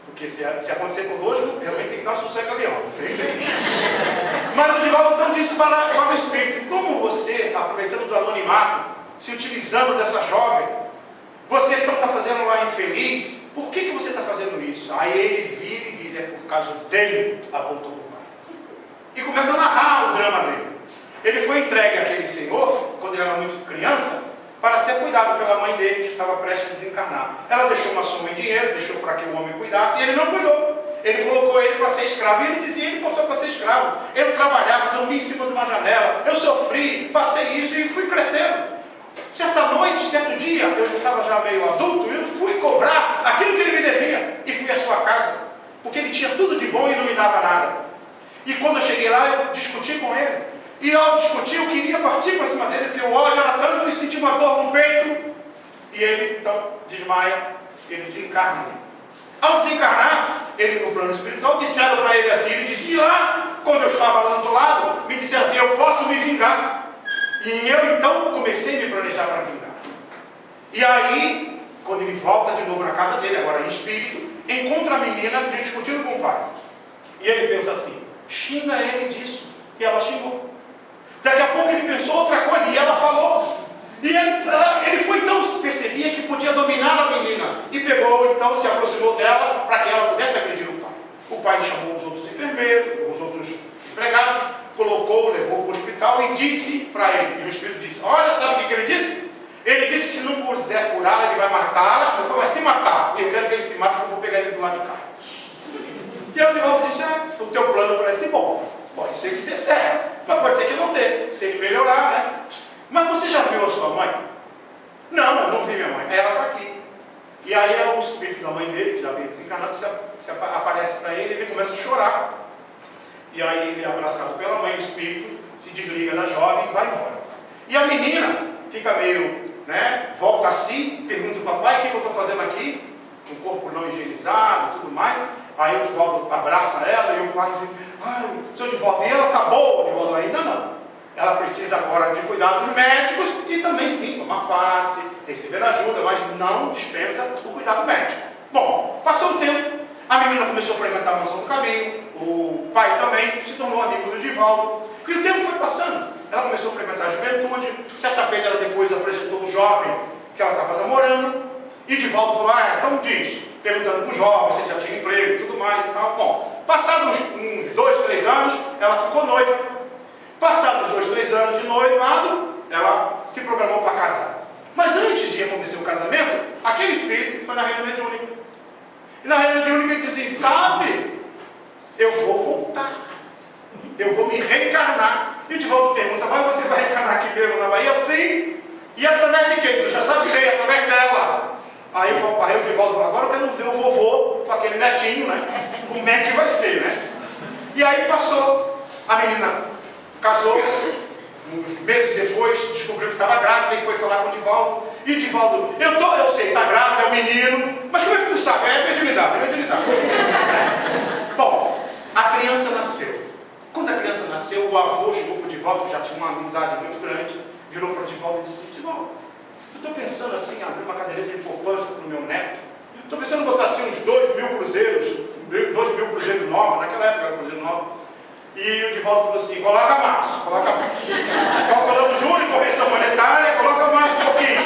Porque se acontecer conosco, realmente tem que dar um sossego ali, ó. Não tem jeito. Mas o Divaldo então disse para o espírito, como você, aproveitando do anonimato, se utilizando dessa jovem, você então está fazendo lá infeliz, por que você está fazendo isso? Aí ele vira e diz, é por causa dele, apontou para o pai. E começa a narrar o drama dele. Ele foi entregue àquele senhor, quando ele era muito criança, para ser cuidado pela mãe dele, que estava prestes a desencarnar. Ela deixou uma soma em dinheiro, deixou para que o homem cuidasse, e ele não cuidou. Ele colocou ele para ser escravo, e ele dizia, ele botou para ser escravo. Eu trabalhava, dormia em cima de uma janela, eu sofri, passei isso e fui crescendo. Certa noite, certo dia, eu estava já meio adulto, eu fui cobrar aquilo que ele me devia, e fui à sua casa, porque ele tinha tudo de bom e não me dava nada. E quando eu cheguei lá, eu discuti com ele. E ao discutir, eu queria partir para cima dele, porque o ódio era tanto e senti uma dor no peito. E ele, então, desmaia, ele desencarna. Ao desencarnar, ele no plano espiritual, disseram para ele assim, ele disse, e lá, quando eu estava lá do outro lado, me disseram assim, eu posso me vingar. E eu, então, comecei a me planejar para vingar. E aí, quando ele volta de novo na casa dele, agora em espírito, encontra a menina discutindo com o pai. E ele pensa assim, xinga ele disso. E ela xingou. Daqui a pouco ele pensou outra coisa e ela falou. E ele foi tão percebia que podia dominar a menina. E pegou, então, se aproximou dela para que ela pudesse agredir o pai. O pai chamou os outros enfermeiros, os outros empregados, colocou, levou para o hospital e disse para ele. E o espírito disse, olha, sabe o que ele disse? Ele disse que se não puder curá-la, ele vai matá-la, então vai se matar. E eu quero que ele se mate, porque eu vou pegar ele do lado de cá. E aí o Divaldo disse, o teu plano parece bom. Pode ser que dê certo, mas pode ser que não dê, se ele melhorar, né? Mas você já viu a sua mãe? Não vi minha mãe. Ela está aqui. E aí é o espírito da mãe dele, que já veio desencarnado, aparece para ele, ele começa a chorar. E aí ele, abraçado pela mãe, o espírito se desliga da jovem e vai embora. E a menina fica meio, né? Volta a si, pergunta ao papai, o que eu estou fazendo aqui? Um corpo não higienizado e tudo mais. Aí o Divaldo abraça ela e o pai diz, ai, seu Divaldo, e ela está boa? O Divaldo, ainda não. Ela precisa agora de cuidados médicos e também, enfim, tomar passe, receber ajuda, mas não dispensa o cuidado médico. Bom, passou o tempo, a menina começou a frequentar a mansão do caminho, o pai também se tornou amigo do Divaldo, e o tempo foi passando. Ela começou a frequentar a juventude. Certa feita, ela depois apresentou um jovem que ela estava namorando. E Divaldo falou, então diz, perguntando para o jovem se já tinha emprego e tudo mais e tal. Bom, passados uns 2, 3 anos, ela ficou noiva. Passados 2, 3 anos de noivado, ela se programou para casar. Mas antes de acontecer o casamento, aquele espírito foi na reunião mediúnica. E na reunião mediúnica ele disse, sabe, eu vou voltar. Eu vou me reencarnar. E o Divaldo pergunta, mas você vai reencarnar aqui mesmo na Bahia? Sim. E através de quem? Tu já sabe dizer, através dela. Aí o Divaldo falou, agora eu quero ver o vovô com aquele netinho, né? Como é que vai ser, né? E aí passou. A menina casou. Uns meses depois, descobriu que estava grávida e foi falar com o Divaldo. E o Divaldo, eu sei, está grávida, é um menino. Mas como é que tu sabe? É mediunidade, Bom, a criança nasceu. Quando a criança nasceu, o avô chegou para o Divaldo, que já tinha uma amizade muito grande, virou para o Divaldo e disse, Divaldo, eu estou pensando assim, abrir uma caderneta de poupança para o meu neto. Estou pensando em botar assim uns 2.000 cruzeiros, 2.000 cruzeiros novos, naquela época era cruzeiro novo. E o Divaldo falou assim, coloca mais. Calculamos juros e correção monetária, coloca mais um pouquinho.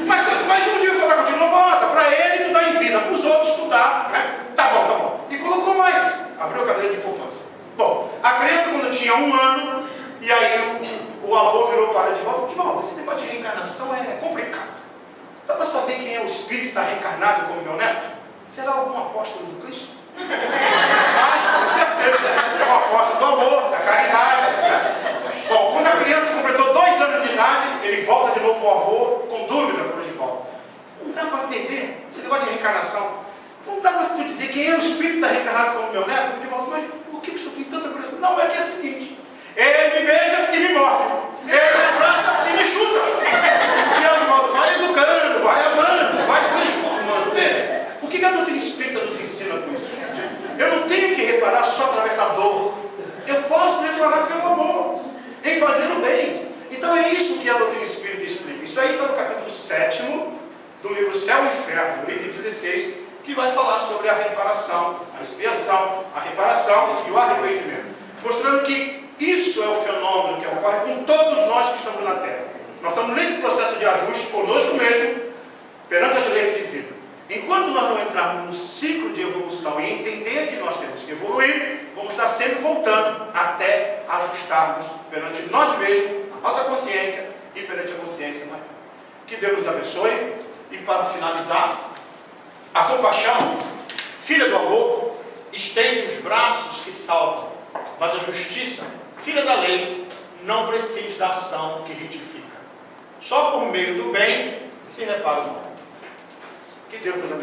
Mas um dia eu falar contigo, não bota, para ele tu dá em vida, para os outros tu dá, né? Tá bom. E colocou mais, abriu a caderneta de poupança. Bom, a criança quando tinha 1 ano, e aí o avô virou para o Divaldo, esse negócio de reencarnação é complicado. Dá para saber quem é o espírito que está reencarnado como meu neto? Será algum apóstolo do Cristo? Mas, com certeza, é uma apóstolo do amor, da caridade. Né? Bom, quando a criança completou 2 anos de idade, ele volta de novo ao avô, com dúvida para o Divaldo. Não dá para entender esse negócio de reencarnação. Não dá para tu dizer quem é o espírito que está reencarnado como meu neto? O Divaldo, mas por que isso tem tanta curiosidade? Não, é que é o seguinte, ele me beija e me morde. Ele me abraça e me chuta. E o Divaldo vai educando, vai amando, vai transformando. Veja, o que a doutrina espírita nos ensina com isso? Eu não tenho que reparar só através da dor. Eu posso reparar pelo amor, em fazer o bem. Então é isso que a doutrina espírita explica. Isso aí está no capítulo 7º do livro Céu e Inferno, no item 16, que vai falar sobre a reparação, a expiação, a reparação e o arrependimento. Mostrando que isso é o fenômeno que ocorre com todos nós que estamos na Terra. Nós estamos nesse processo de ajuste conosco mesmo, perante as leis divinas. Enquanto nós não entrarmos no ciclo de evolução e entender que nós temos que evoluir, vamos estar sempre voltando até ajustarmos perante nós mesmos, a nossa consciência e perante a consciência maior. Que Deus nos abençoe. E para finalizar, a compaixão, filha do amor, estende os braços que salvam, mas a justiça, filha da lei, não precisa da ação que retifica. Só por meio do bem se repara o mal. Que Deus nos abençoe.